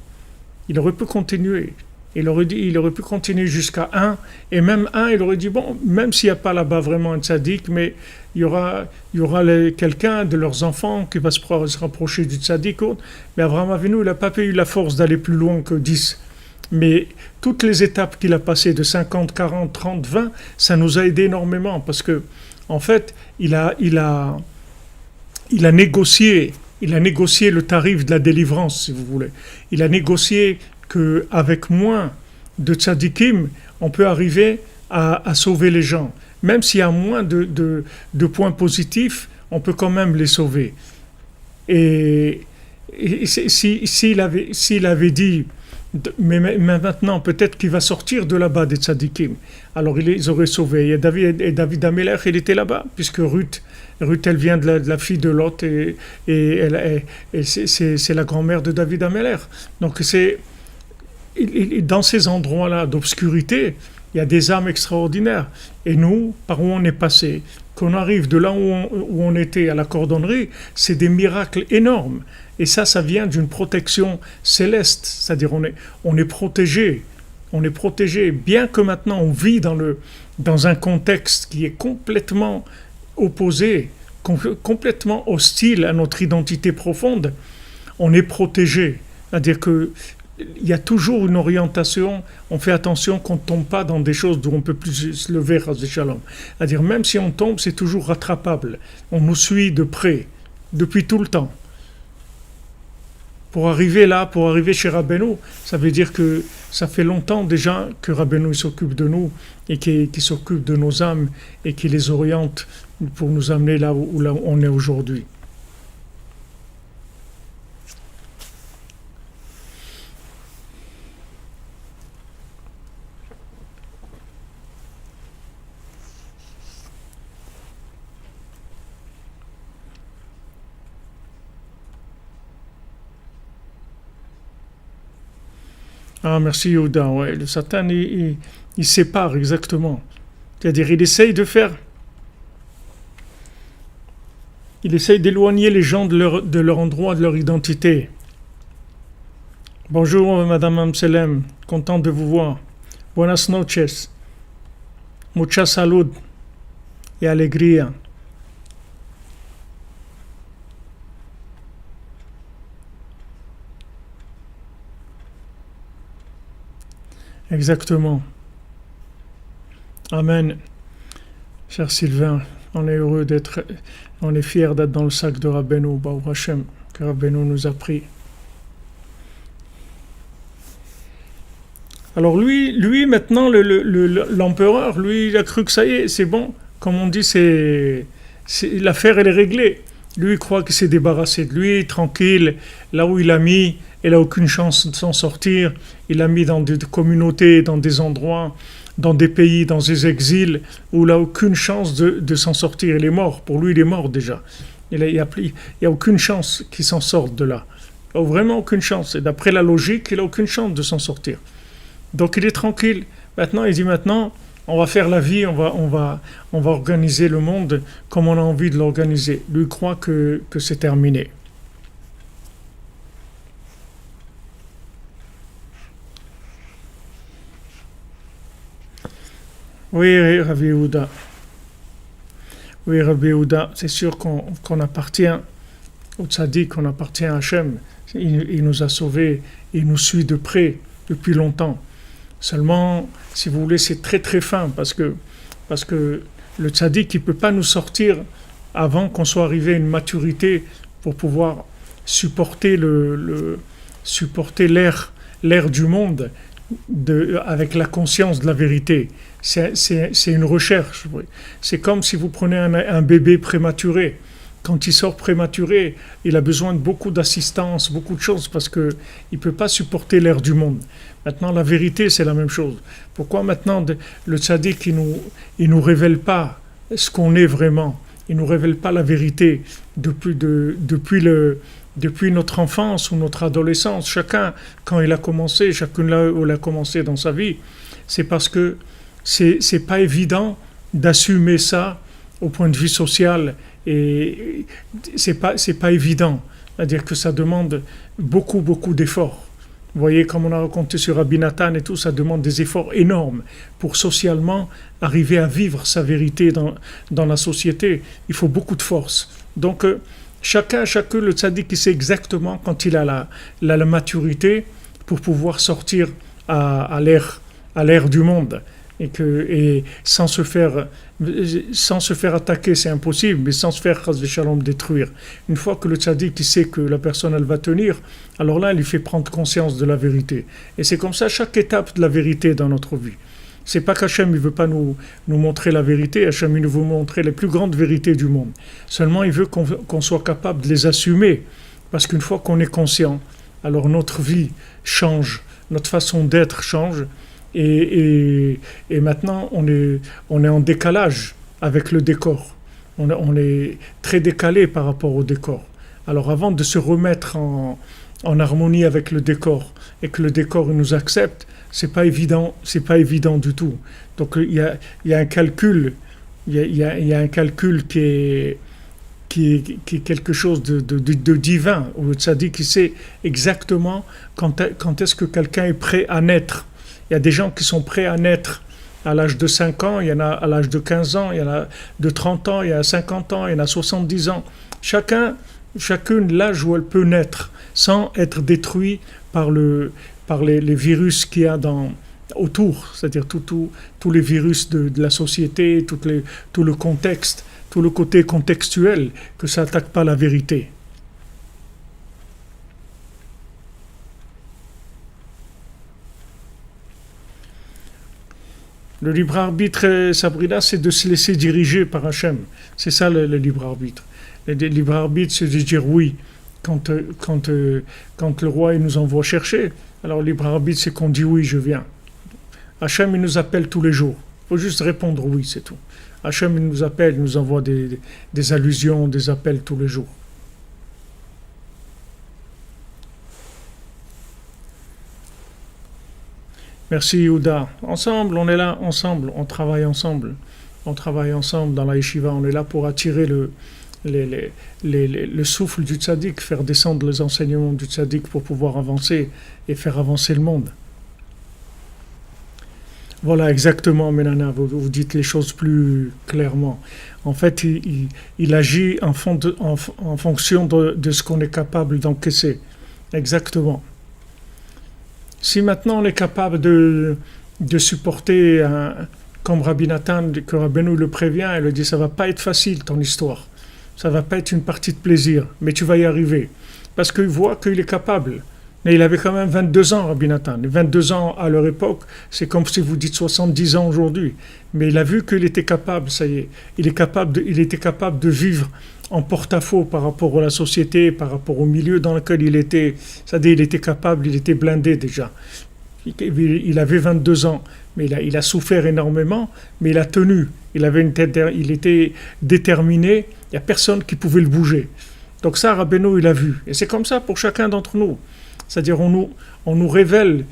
Il aurait pu continuer. Il aurait pu continuer jusqu'à 1, et même 1, il aurait dit, bon, même s'il n'y a pas là-bas vraiment un tzaddik, mais il y aura quelqu'un de leurs enfants qui va se rapprocher du tzaddik. Mais Avraham Avinu, il n'a pas eu la force d'aller plus loin que 10. Mais toutes les étapes qu'il a passées de 50, 40, 30, 20, ça nous a aidé énormément, parce que, en fait, il a négocié le tarif de la délivrance, si vous voulez. Il a négocié qu'avec moins de tzadikim, on peut arriver à sauver les gens. Même s'il y a moins de points positifs, on peut quand même les sauver. Et s'il avait dit, mais maintenant, peut-être qu'il va sortir de là-bas des tzadikim, alors ils auraient sauvé. Et David Amelech, il était là-bas, puisque Ruth, elle vient de la fille de Lot, et c'est la grand-mère de David Amelech. Donc dans ces endroits-là d'obscurité, il y a des âmes extraordinaires. Et nous, par où on est passé, qu'on arrive de là où on était à la cordonnerie, c'est des miracles énormes. Et ça vient d'une protection céleste. C'est-à-dire on est protégé. On est protégé. Bien que maintenant on vit dans un contexte qui est complètement opposé, complètement hostile à notre identité profonde, on est protégé. C'est-à-dire que il y a toujours une orientation, on fait attention qu'on ne tombe pas dans des choses d'où on ne peut plus se lever, c'est-à-dire même si on tombe, c'est toujours rattrapable. On nous suit de près, depuis tout le temps. Pour arriver chez Rabbeinu, ça veut dire que ça fait longtemps déjà que Rabbeinu s'occupe de nous et qui s'occupe de nos âmes et qui les oriente pour nous amener là où on est aujourd'hui. Ah, merci Yehuda. Ouais, le Satan, il sépare exactement. C'est-à-dire, il essaye d'éloigner les gens de leur endroit, de leur identité. Bonjour, Madame Amselem. Content de vous voir. Buenas noches. Mucha salud y alegría. Exactement. Amen. Cher Sylvain, on est fiers d'être dans le sac de Rabbeinu, Baruch Hashem, que Rabbeinu nous a pris. Alors lui maintenant, l'empereur, lui, il a cru que ça y est, c'est bon. Comme on dit, l'affaire, elle est réglée. Lui, il croit qu'il s'est débarrassé de lui, tranquille, là où il a mis. Il n'a aucune chance de s'en sortir. Il l'a mis dans des communautés, dans des endroits, dans des pays, dans des exils, où il n'a aucune chance de s'en sortir. Il est mort. Pour lui, il est mort déjà. Il n'y a aucune chance qu'il s'en sorte de là. Il n'a vraiment aucune chance. Et d'après la logique, il n'a aucune chance de s'en sortir. Donc il est tranquille. Maintenant, il dit on va faire la vie, on va organiser le monde comme on a envie de l'organiser. Lui croit que c'est terminé. Oui, Rabbi Yehuda. Oui, Rabbi Yehuda, c'est sûr qu'on appartient au tzaddik, qu'on appartient à Hachem. Il nous a sauvés, il nous suit de près depuis longtemps. Seulement, si vous voulez, c'est très très fin parce que le tzaddik, il ne peut pas nous sortir avant qu'on soit arrivé à une maturité pour pouvoir supporter supporter l'air du monde avec la conscience de la vérité. C'est une recherche. Oui. C'est comme si vous prenez un bébé prématuré. Quand il sort prématuré, il a besoin de beaucoup d'assistance, beaucoup de choses, parce qu'il ne peut pas supporter l'air du monde. Maintenant, la vérité, c'est la même chose. Pourquoi maintenant le tzaddik, il nous révèle pas ce qu'on est vraiment? Il nous révèle pas la vérité depuis notre enfance ou notre adolescence. Chacun, quand il a commencé, chacun là où il a commencé dans sa vie, c'est parce que c'est pas évident d'assumer ça au point de vue social, et c'est pas évident. C'est-à-dire que ça demande beaucoup d'efforts. Vous voyez, comme on a raconté sur Rabbi Nathan et tout, ça demande des efforts énormes pour socialement arriver à vivre sa vérité dans la société. Il faut beaucoup de force. Donc, chacun, le tzaddik, il sait exactement quand il a la maturité pour pouvoir sortir à l'air du monde. Et sans se faire attaquer, c'est impossible, mais sans se faire chas v'shalom détruire. Une fois que le tzaddik il sait que la personne elle va tenir, alors là il lui fait prendre conscience de la vérité. Et c'est comme ça chaque étape de la vérité dans notre vie. C'est pas qu'Hachem il veut pas nous montrer la vérité, Hachem il veut nous montrer les plus grandes vérités du monde. Seulement il veut qu'on soit capable de les assumer, parce qu'une fois qu'on est conscient, alors notre vie change, notre façon d'être change. Et maintenant, on est en décalage avec le décor. On est très décalé par rapport au décor. Alors avant de se remettre en harmonie avec le décor et que le décor nous accepte, c'est pas évident du tout. Donc il y a un calcul, il y a un calcul qui est quelque chose de divin, où le tzaddik qui sait exactement quand est-ce que quelqu'un est prêt à naître. Il y a des gens qui sont prêts à naître à l'âge de 5 ans, il y en a à l'âge de 15 ans, il y en a de 30 ans, il y en a 50 ans, il y en a 70 ans. Chacune l'âge où elle peut naître sans être détruit par les virus qu'il y a autour, c'est-à-dire tous les virus de la société, tout le contexte, tout le côté contextuel, que ça n'attaque pas la vérité. Le libre arbitre, Sabrina, c'est de se laisser diriger par Hachem. C'est ça le libre arbitre. Le libre arbitre, c'est de dire oui quand le roi il nous envoie chercher. Alors le libre arbitre, c'est qu'on dit oui, je viens. Hachem, il nous appelle tous les jours. Il faut juste répondre oui, c'est tout. Hachem, il nous appelle, il nous envoie des allusions, des appels tous les jours. Merci Yehuda. Ensemble, on est là, ensemble, on travaille ensemble. On travaille ensemble dans la yeshiva, on est là pour attirer le souffle du tzaddik, faire descendre les enseignements du tzaddik pour pouvoir avancer et faire avancer le monde. Voilà, exactement, Menana, vous dites les choses plus clairement. En fait, il agit en fonction de ce qu'on est capable d'encaisser. Exactement. Si maintenant on est capable de supporter, comme Rabbi Nathan, que Rabbeinu le prévient, elle lui dit ça va pas être facile ton histoire, ça va pas être une partie de plaisir, mais tu vas y arriver, parce qu'il voit qu'il est capable. Mais il avait quand même 22 ans, Rabbi Nathan. 22 ans à leur époque, c'est comme si vous dites 70 ans aujourd'hui. Mais il a vu qu'il était capable, ça y est. Il était capable de vivre en porte-à-faux par rapport à la société, par rapport au milieu dans lequel il était. C'est-à-dire, il était capable, il était blindé déjà. Il avait 22 ans, mais il a souffert énormément, mais il a tenu. Il était déterminé, il n'y a personne qui pouvait le bouger. Donc ça, Rabbeinu, il a vu. Et c'est comme ça pour chacun d'entre nous. C'est-à-dire on nous révèle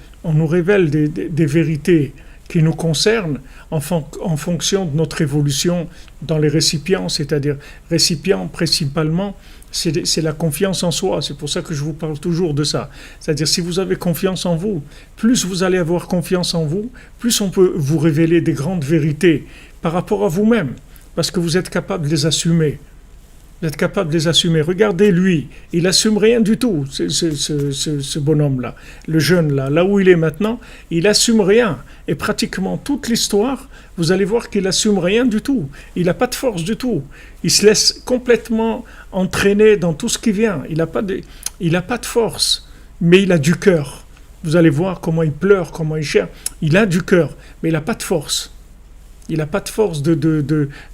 des vérités qui nous concernent en fonction de notre évolution dans les récipients, c'est-à-dire récipients principalement, c'est la confiance en soi. C'est pour ça que je vous parle toujours de ça. C'est-à-dire si vous avez confiance en vous, plus vous allez avoir confiance en vous, plus on peut vous révéler des grandes vérités par rapport à vous-même, parce que vous êtes capable de les assumer. Vous êtes capable de les assumer. Regardez lui, il assume rien du tout, ce bonhomme-là, le jeune là où il est maintenant, il assume rien. Et pratiquement toute l'histoire, vous allez voir qu'il assume rien du tout. Il n'a pas de force du tout. Il se laisse complètement entraîner dans tout ce qui vient. Il n'a pas de force, mais il a du cœur. Vous allez voir comment il pleure, comment il cherche. Il a du cœur, mais il n'a pas de force. Il n'a pas de force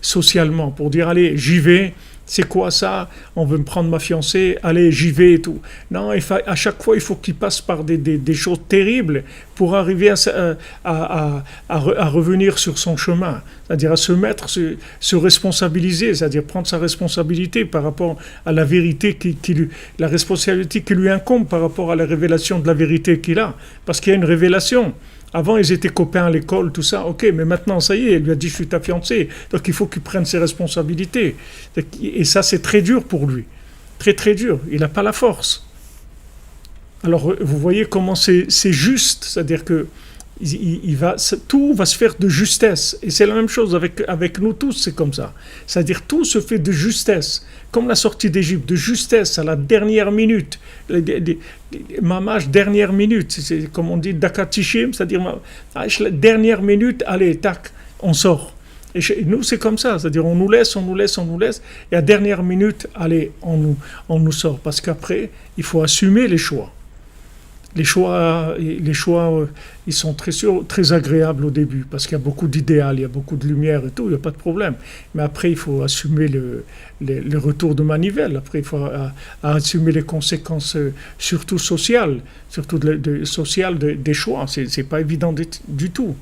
socialement pour dire allez, j'y vais. C'est quoi ça? On veut me prendre ma fiancée, allez, j'y vais et tout. Non, à chaque fois, il faut qu'il passe par des choses terribles pour arriver à revenir sur son chemin, c'est-à-dire à se responsabiliser, c'est-à-dire prendre sa responsabilité par rapport à la vérité, la responsabilité qui lui incombe par rapport à la révélation de la vérité qu'il a. Parce qu'il y a une révélation. Avant, ils étaient copains à l'école, tout ça, ok, mais maintenant, ça y est, il lui a dit, je suis ta fiancée. Donc, il faut qu'il prenne ses responsabilités. Et ça, c'est très dur pour lui. Très, très dur. Il n'a pas la force. Alors, vous voyez comment c'est juste. C'est-à-dire que tout va se faire de justesse. Et c'est la même chose avec nous tous, c'est comme ça. C'est-à-dire tout se fait de justesse. Comme la sortie d'Égypte, de justesse à la dernière minute. Mamage, dernière minute. C'est comme on dit, dakatishim, c'est-à-dire dernière minute, allez, tac, on sort. Et nous, c'est comme ça. C'est-à-dire on nous laisse. Et à dernière minute, allez, on nous sort. Parce qu'après, il faut assumer les choix. Les choix, ils sont très agréables au début, parce qu'il y a beaucoup d'idéal, il y a beaucoup de lumière et tout, il n'y a pas de problème. Mais après, il faut assumer le retour de manivelle. Après, il faut assumer les conséquences, surtout sociales, des choix. C'est pas évident du tout.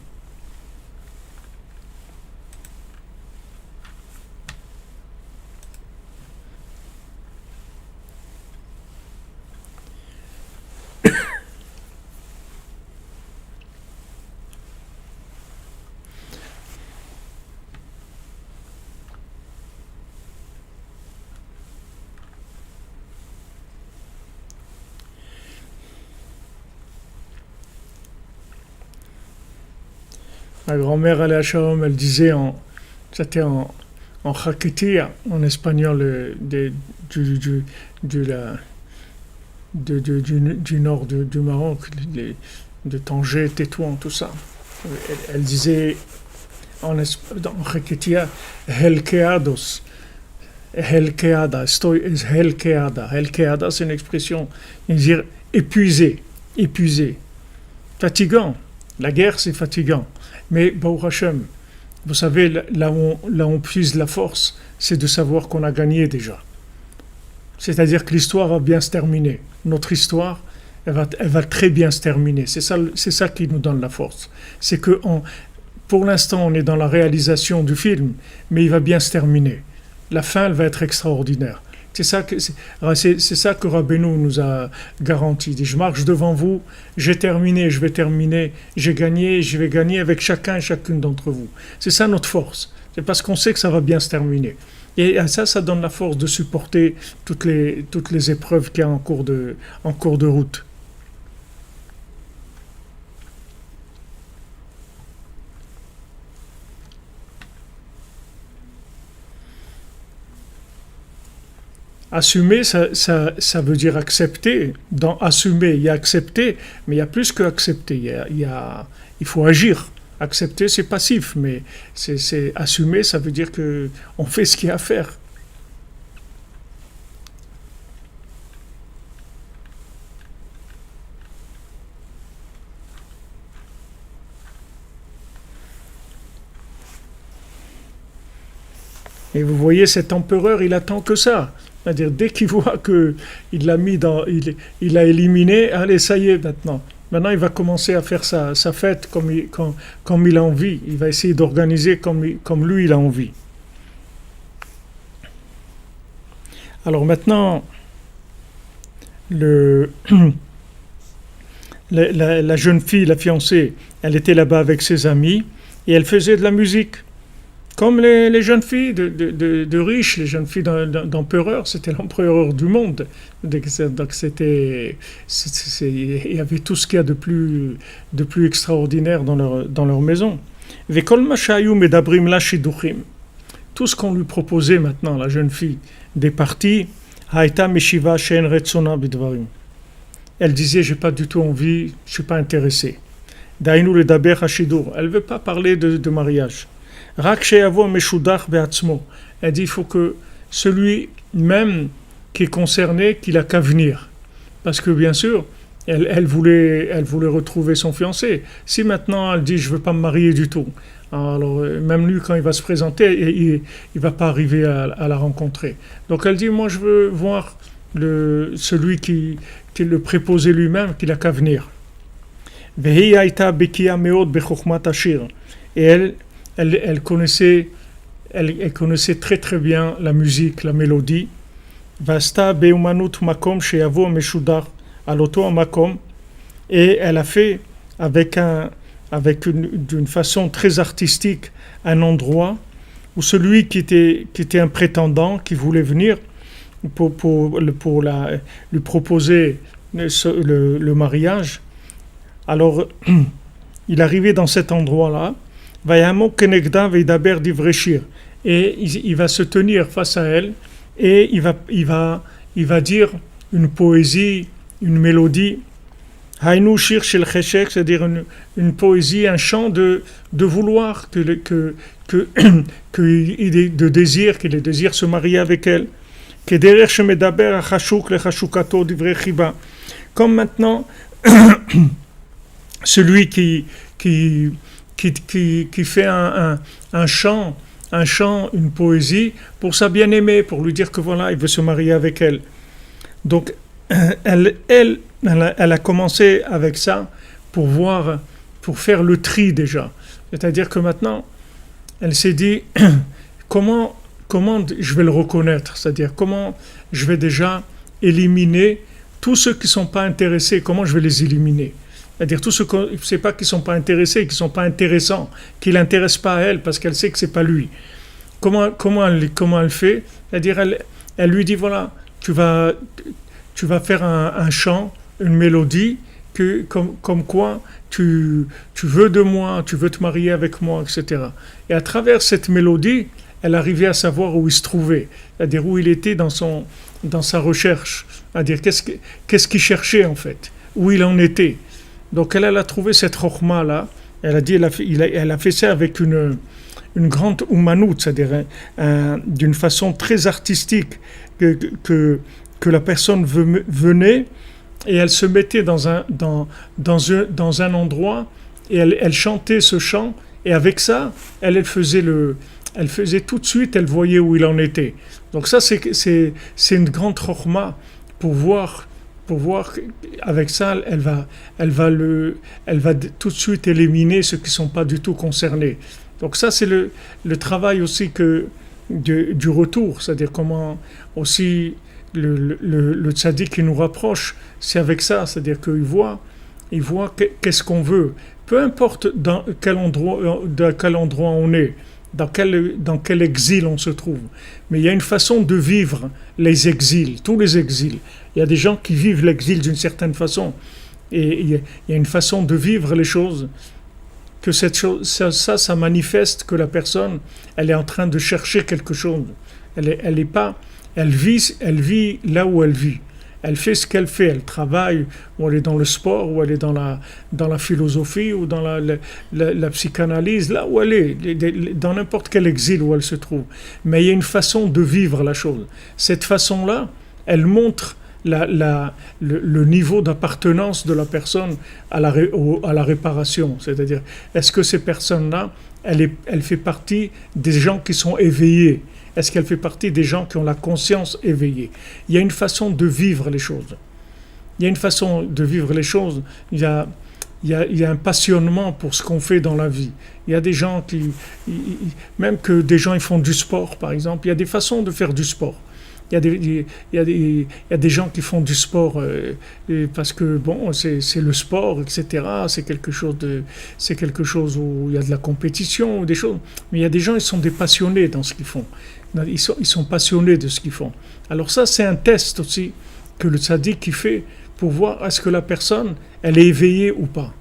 Ma grand-mère, elle est à Shalom, elle disait, c'était en Chakitia, en espagnol, du nord du Maroc, de Tanger, Tétouan, tout ça. Elle disait en Chakitia, Helkeados, Helkeada, Helkeada. Helkeada, c'est une expression, dire épuisé, fatigant. La guerre, c'est fatigant. Mais, Baruch Hashem, vous savez, là où on puise la force, c'est de savoir qu'on a gagné déjà. C'est-à-dire que l'histoire va bien se terminer. Notre histoire, elle va très bien se terminer. C'est ça qui nous donne la force. C'est que, pour l'instant, on est dans la réalisation du film, mais il va bien se terminer. La fin, elle va être extraordinaire. C'est ça que Rabbeinu nous a garanti. Il dit, je marche devant vous, j'ai terminé, je vais terminer, j'ai gagné, je vais gagner avec chacun et chacune d'entre vous. C'est ça notre force. C'est parce qu'on sait que ça va bien se terminer. Et ça donne la force de supporter toutes les épreuves qu'il y a en cours de route. Assumer, ça veut dire accepter. Dans assumer, il y a accepter, mais il y a plus que accepter. Il faut agir. Accepter, c'est passif, mais c'est assumer, ça veut dire que on fait ce qu'il y a à faire. Et vous voyez, cet empereur, il attend que ça. C'est-à-dire, dès qu'il voit qu'il l'a mis il l'a éliminé, allez, ça y est maintenant. Maintenant, il va commencer à faire sa fête comme il a envie. Il va essayer d'organiser comme lui, il a envie. Alors maintenant, la jeune fille, la fiancée, elle était là-bas avec ses amis et elle faisait de la musique. Comme les jeunes filles de riches, les jeunes filles d'empereurs, c'était l'empereur du monde. Donc il y avait tout ce qu'il y a de plus extraordinaire dans leur maison. Tout ce qu'on lui proposait maintenant, la jeune fille, des parties, elle disait, j'ai pas du tout envie, je suis pas intéressée. Elle ne veut pas parler de mariage. Elle dit, il faut que celui même qui est concerné, qu'il a qu'à venir. Parce que bien sûr, elle voulait retrouver son fiancé. Si maintenant elle dit, je ne veux pas me marier du tout, alors même lui, quand il va se présenter, il ne va pas arriver à la rencontrer. Donc elle dit, moi je veux voir celui qui le préposé lui-même, qu'il a qu'à venir. Et elle connaissait très très bien la musique, la mélodie. Et elle a fait d'une façon très artistique un endroit où celui qui était un prétendant, qui voulait venir pour lui proposer le mariage, alors il arrivait dans cet endroit-là, et il va se tenir face à elle et il va dire une poésie, une mélodie, c'est-à-dire une poésie, un chant de vouloir de désir, qu'il désire se marier avec elle. Comme maintenant celui qui fait un chant, une poésie pour sa bien-aimée, pour lui dire que voilà, il veut se marier avec elle. Donc, elle a commencé avec ça pour faire le tri déjà. C'est-à-dire que maintenant, elle s'est dit, comment je vais le reconnaître? C'est-à-dire, comment je vais déjà éliminer tous ceux qui ne sont pas intéressés, comment je vais les éliminer? C'est-à-dire tous ceux qui ne sont pas intéressés, qui ne sont pas intéressants, qui ne l'intéressent pas à elle, parce qu'elle sait que ce n'est pas lui. Comment elle fait? C'est-à-dire, elle lui dit, voilà, tu vas faire un chant, une mélodie, comme quoi tu veux de moi, tu veux te marier avec moi, etc. Et à travers cette mélodie, elle arrivait à savoir où il se trouvait, c'est-à-dire où il était dans sa recherche, c'est-à-dire qu'est-ce qu'il cherchait en fait, où il en était. Donc elle a trouvé cette chokhma-là, elle a dit, elle a fait ça avec une grande umanout, c'est-à-dire d'une façon très artistique, que la personne venait et elle se mettait dans un endroit et elle chantait ce chant, et avec ça, elle faisait tout de suite, elle voyait où il en était. Donc ça, c'est une grande chokhma pour voir avec ça, elle va tout de suite éliminer ceux qui ne sont pas du tout concernés. Donc ça, c'est le travail aussi du retour, c'est-à-dire comment aussi le tzaddik qui nous rapproche, c'est avec ça, c'est-à-dire qu'il voit qu'est-ce qu'on veut, peu importe dans quel endroit on est, dans quel exil on se trouve. Mais il y a une façon de vivre les exils, tous les exils. Il y a des gens qui vivent l'exil d'une certaine façon. Et il y a une façon de vivre les choses, que ça manifeste que la personne, elle est en train de chercher quelque chose. Elle vit là où elle vit. Elle fait ce qu'elle fait, elle travaille, ou elle est dans le sport, ou elle est dans la philosophie, ou dans la psychanalyse, là où elle est, dans n'importe quel exil où elle se trouve. Mais il y a une façon de vivre la chose. Cette façon-là, elle montre le niveau d'appartenance de la personne à la réparation. C'est-à-dire, est-ce que ces personnes-là, elle fait partie des gens qui sont éveillés? Est-ce qu'elle fait partie des gens qui ont la conscience éveillée? Il y a une façon de vivre les choses. Il y a une façon de vivre les choses. Il y a un passionnement pour ce qu'on fait dans la vie. Il y a des gens même que des gens ils font du sport, par exemple. Il y a des façons de faire du sport. Il y a des, il y a des gens qui font du sport parce que bon, c'est le sport, etc. C'est quelque chose où il y a de la compétition, ou des choses. Mais il y a des gens, ils sont des passionnés dans ce qu'ils font. Ils sont passionnés de ce qu'ils font. Alors ça, c'est un test aussi que le tzaddik qui fait pour voir est-ce que la personne, elle est éveillée ou pas.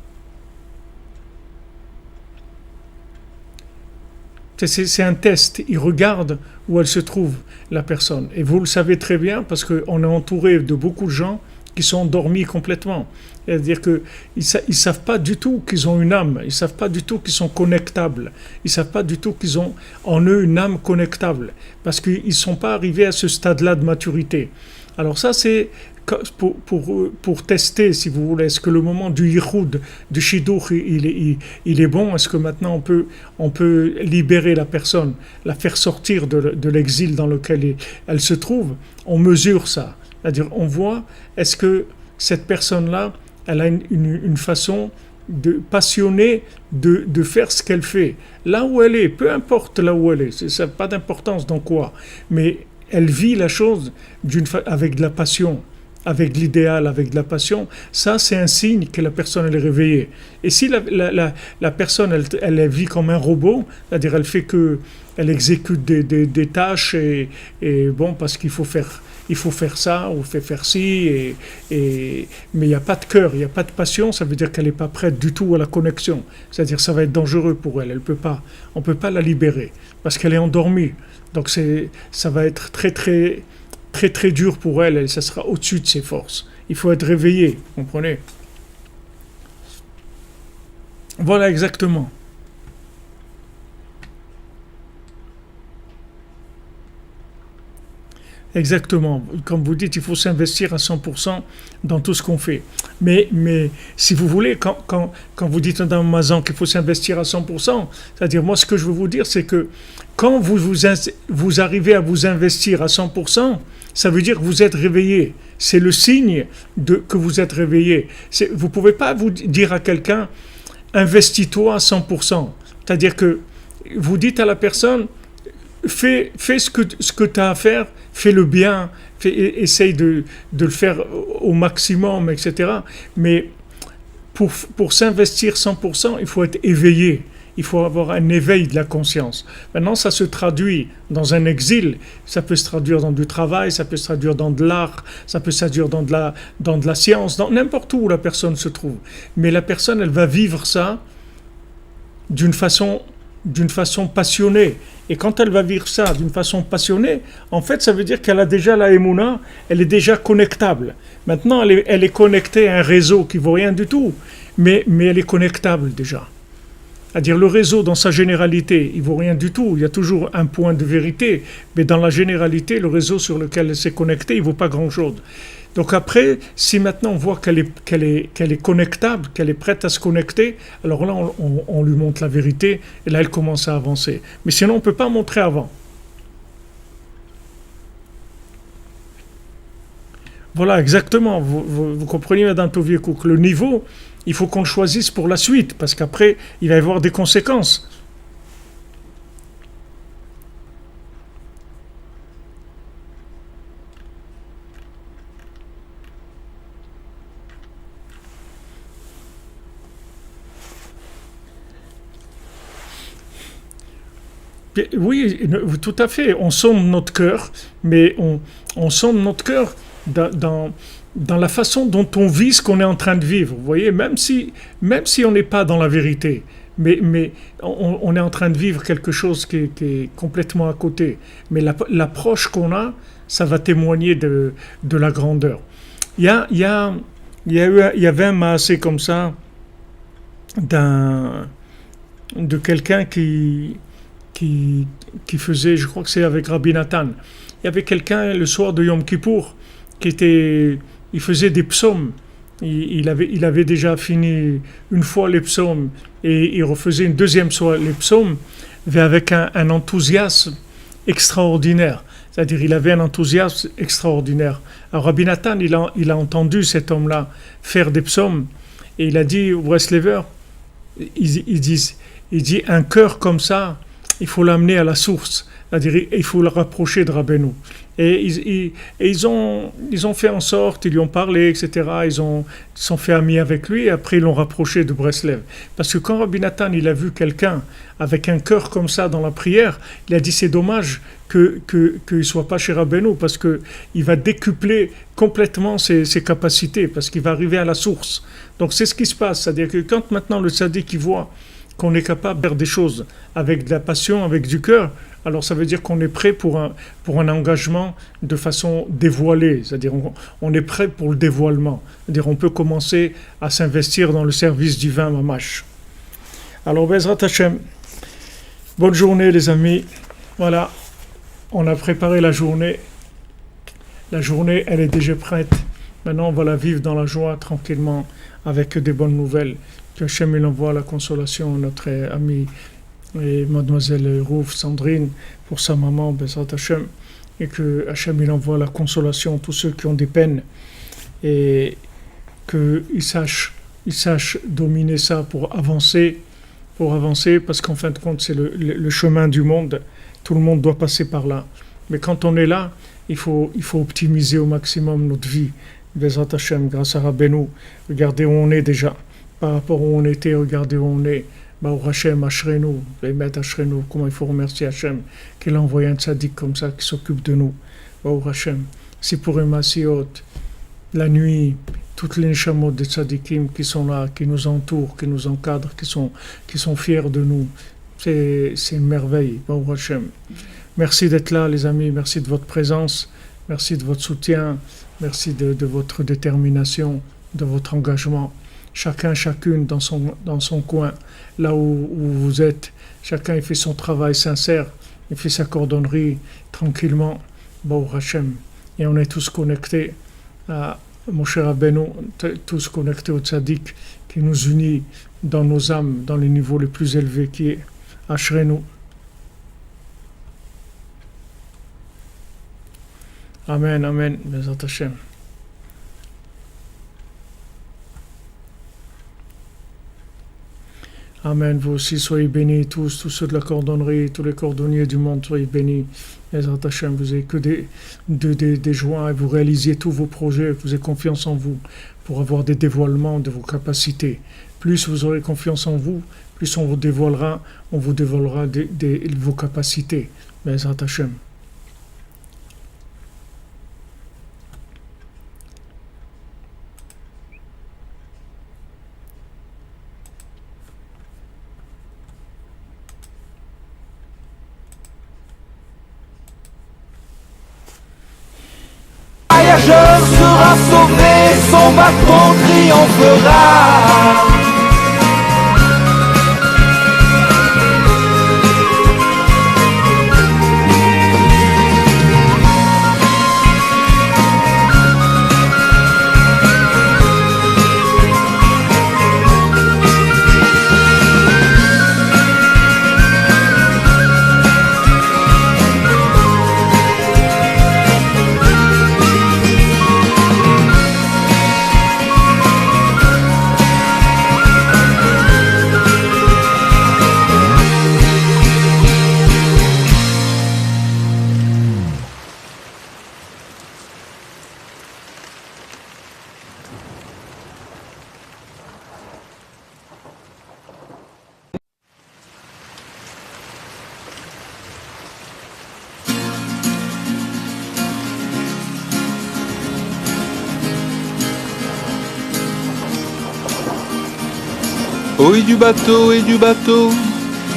C'est un test. Il regarde où elle se trouve, la personne. Et vous le savez très bien parce qu'on est entouré de beaucoup de gens qui sont endormis complètement. C'est-à-dire qu'ils ne savent pas du tout qu'ils ont une âme. Ils ne savent pas du tout qu'ils sont connectables. Ils ne savent pas du tout qu'ils ont en eux une âme connectable. Parce qu'ils ne sont pas arrivés à ce stade-là de maturité. Alors ça, c'est pour tester, si vous voulez, est-ce que le moment du yichud, du shidduch, il est bon? Est-ce que maintenant on peut libérer la personne, la faire sortir de l'exil dans lequel elle se trouve? On mesure ça. C'est-à-dire, on voit, est-ce que cette personne-là, elle a une façon de passionnée de faire ce qu'elle fait. Là où elle est, peu importe là où elle est, ça n'a pas d'importance dans quoi, mais elle vit la chose avec de la passion, avec de l'idéal, avec de la passion. Ça, c'est un signe que la personne elle est réveillée. Et si la personne elle vit comme un robot, c'est-à-dire elle exécute des tâches et bon, parce qu'il faut faire ça ou faire ci, mais il n'y a pas de cœur, il n'y a pas de passion, ça veut dire qu'elle n'est pas prête du tout à la connexion. C'est-à-dire que ça va être dangereux pour elle, on ne peut pas la libérer parce qu'elle est endormie. Donc ça va être très très très très dur pour elle et ça sera au-dessus de ses forces. Il faut être réveillé, vous comprenez? Voilà exactement. Exactement. Comme vous dites, il faut s'investir à 100% dans tout ce qu'on fait. Mais si vous voulez, quand vous dites dans Mazan qu'il faut s'investir à 100%, c'est-à-dire moi ce que je veux vous dire, c'est que quand vous arrivez à vous investir à 100%, ça veut dire que vous êtes réveillé. C'est le signe que vous êtes réveillé. Vous ne pouvez pas vous dire à quelqu'un, investis-toi à 100%. C'est-à-dire que vous dites à la personne, fais ce que tu as à faire, fais le bien, essaye de le faire au maximum, etc. Mais pour s'investir 100%, il faut être éveillé. Il faut avoir un éveil de la conscience. Maintenant, ça se traduit dans un exil, ça peut se traduire dans du travail, ça peut se traduire dans de l'art, ça peut se traduire dans de la science, dans n'importe où la personne se trouve. Mais la personne, elle va vivre ça d'une façon passionnée. Et quand elle va vivre ça d'une façon passionnée, en fait, ça veut dire qu'elle a déjà la Emouna, elle est déjà connectable. Maintenant, elle est connectée à un réseau qui ne vaut rien du tout, mais elle est connectable déjà. C'est-à-dire le réseau dans sa généralité, il ne vaut rien du tout. Il y a toujours un point de vérité, mais dans la généralité, le réseau sur lequel elle s'est connectée, il ne vaut pas grand-chose. Donc après, si maintenant on voit qu'elle est connectable, qu'elle est prête à se connecter, alors là, on lui montre la vérité, et là, elle commence à avancer. Mais sinon, on ne peut pas montrer avant. Voilà, exactement. Vous comprenez, Madame Toviekouk, le niveau, il faut qu'on le choisisse pour la suite, parce qu'après, il va y avoir des conséquences. Oui, tout à fait. On sonde notre cœur, mais on sonde notre cœur dans la façon dont on vit ce qu'on est en train de vivre. Vous voyez, même si on n'est pas dans la vérité, mais on est en train de vivre quelque chose qui est complètement à côté. Mais l'approche qu'on a, ça va témoigner de la grandeur. Il y avait un maasé comme ça de quelqu'un qui faisait, je crois que c'est avec Rabbi Nathan. Il y avait quelqu'un le soir de Yom Kippour il faisait des psaumes. Il avait déjà fini une fois les psaumes et il refaisait une deuxième fois les psaumes, mais avec un enthousiasme extraordinaire. C'est-à-dire, il avait un enthousiasme extraordinaire. Alors, Rabbi Nathan, il a entendu cet homme-là faire des psaumes et il a dit, Breslever, il dit, un cœur comme ça, il faut l'amener à la source. C'est-à-dire, il faut le rapprocher de Rabbeinu. Et ils ont fait en sorte, ils lui ont parlé, etc. Ils sont fait amis avec lui et après ils l'ont rapproché de Breslev. Parce que quand Rabbi Nathan il a vu quelqu'un avec un cœur comme ça dans la prière, il a dit c'est dommage qu'il ne soit pas chez Rabbeinu parce qu'il va décupler complètement ses capacités, parce qu'il va arriver à la source. Donc c'est ce qui se passe, c'est-à-dire que quand maintenant le tzaddik il voit qu'on est capable de faire des choses avec de la passion, avec du cœur, alors ça veut dire qu'on est prêt pour un engagement de façon dévoilée, c'est-à-dire on est prêt pour le dévoilement, c'est-à-dire on peut commencer à s'investir dans le service divin mamash. Alors Bezrat Hashem, bonne journée les amis, voilà, on a préparé la journée, elle est déjà prête, maintenant on va la vivre dans la joie tranquillement avec des bonnes nouvelles. Que Hachem il envoie la consolation à notre amie et mademoiselle Rouf Sandrine pour sa maman Bezrat Hachem, et que Hachem il envoie la consolation à tous ceux qui ont des peines et qu'ils sachent dominer ça pour avancer parce qu'en fin de compte c'est le chemin du monde, tout le monde doit passer par là, mais quand on est là il faut optimiser au maximum notre vie. Bezrat Hachem, grâce à Rabbeinu, regardez où on est déjà. Par rapport où on était, regardez où on est. Baruch Hashem, Ashrenu, Bémet Ashrenu, comment il faut remercier Hashem, qu'il a envoyé un tzaddik comme ça, qui s'occupe de nous. Baruch Hashem, Sipurim Asiot, la nuit, toutes les neshamot des tzaddikim qui sont là, qui nous entourent, qui nous encadrent, qui sont fiers de nous. C'est une merveille, Baruch Hashem. Merci d'être là, les amis, merci de votre présence, merci de votre soutien, merci de votre détermination, de votre engagement. Chacune dans son coin, là où vous êtes, chacun il fait son travail sincère, il fait sa cordonnerie tranquillement, Baruch Hashem, et on est tous connectés à Moshe Rabbeinu, tous connectés au tzaddik qui nous unit dans nos âmes, dans les niveaux les plus élevés qui est Ashrenu. Amen, amen, Bezrat Hashem. Amen, vous aussi soyez bénis, tous ceux de la cordonnerie, tous les cordonniers du monde, soyez bénis. Bezrat Hashem, vous n'avez que des joies et vous réalisiez tous vos projets, vous avez confiance en vous pour avoir des dévoilements de vos capacités. Plus vous aurez confiance en vous, plus on vous dévoilera vos capacités. Bezrat Hashem. Voyageur sera sauvé, son bâton triomphera. Oh, et du bateau,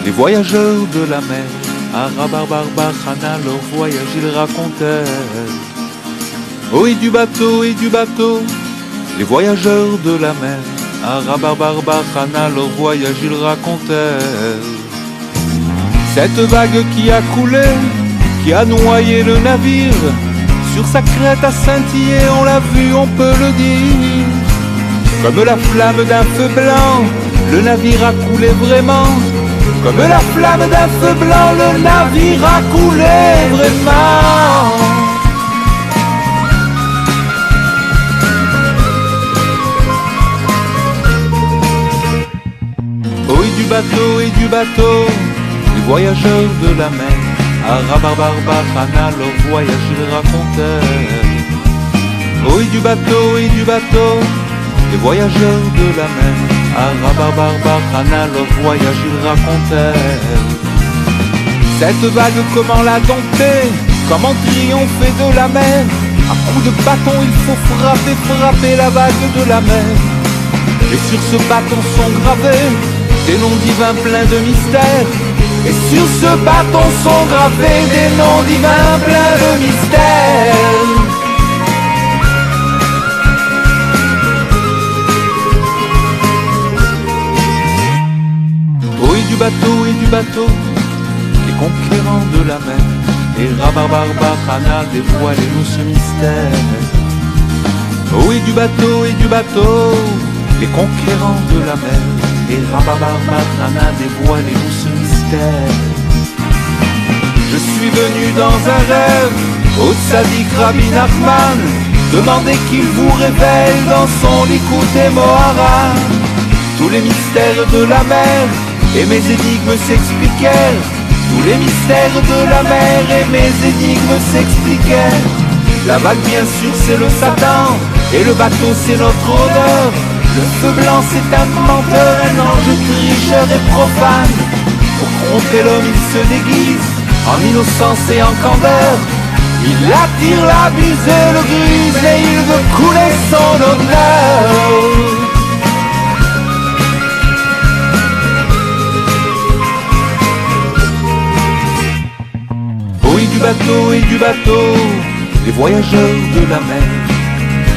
les voyageurs de la mer, à Rabarbarbarkhana, leur voyage ils racontèrent. Oh, et du bateau, les voyageurs de la mer, à Rabarbarbarkhana, leur voyage ils racontèrent. Cette vague qui a coulé, qui a noyé le navire, sur sa crête a scintillé, on l'a vu, on peut le dire. Comme la flamme d'un feu blanc, le navire a coulé vraiment. Comme la flamme d'un feu blanc, le navire a coulé vraiment. Oh, et du bateau, les voyageurs de la mer, Arabarbarbachana, leur voyage ils racontèrent. Oui du bateau, les voyageurs de la mer. Arabarbarbachana, leur voyage ils racontèrent. Cette vague, comment la dompter, comment triompher de la mer. À coups de bâton il faut frapper la vague de la mer. Et sur ce bâton sont gravés des noms divins pleins de mystères. Et sur ce bâton sont gravés des noms divins pleins de mystères. Oui du bateau, les conquérants de la mer. Et Rabarbarbachana, dévoilez-nous ce mystère. Oui du bateau, les conquérants de la mer. Et Rabarbarbachana, dévoilez-nous ce mystère. Je suis venu dans un rêve au Tzaddik Rabbi Nachman, demander qu'il vous révèle dans son Likut Moharan tous les mystères de la mer, et mes énigmes s'expliquèrent. Tous les mystères de la mer et mes énigmes s'expliquèrent. La vague bien sûr c'est le Satan, et le bateau c'est notre odeur. Le feu blanc c'est un menteur, un ange tricheur et profane. Pour tromper l'homme il se déguise en innocence et en candeur. Il attire la bise et le grise et il veut couler son honneur. Oui du bateau, les voyageurs de la mer.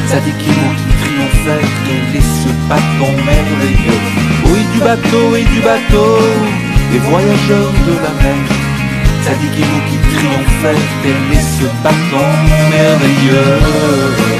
Tzadikim qui triomphèrent, quel est ce bâton merveilleux. Oui du bateau, les voyageurs de la mer. Tzadikim qui triomphèrent, quel est ce bâton merveilleux.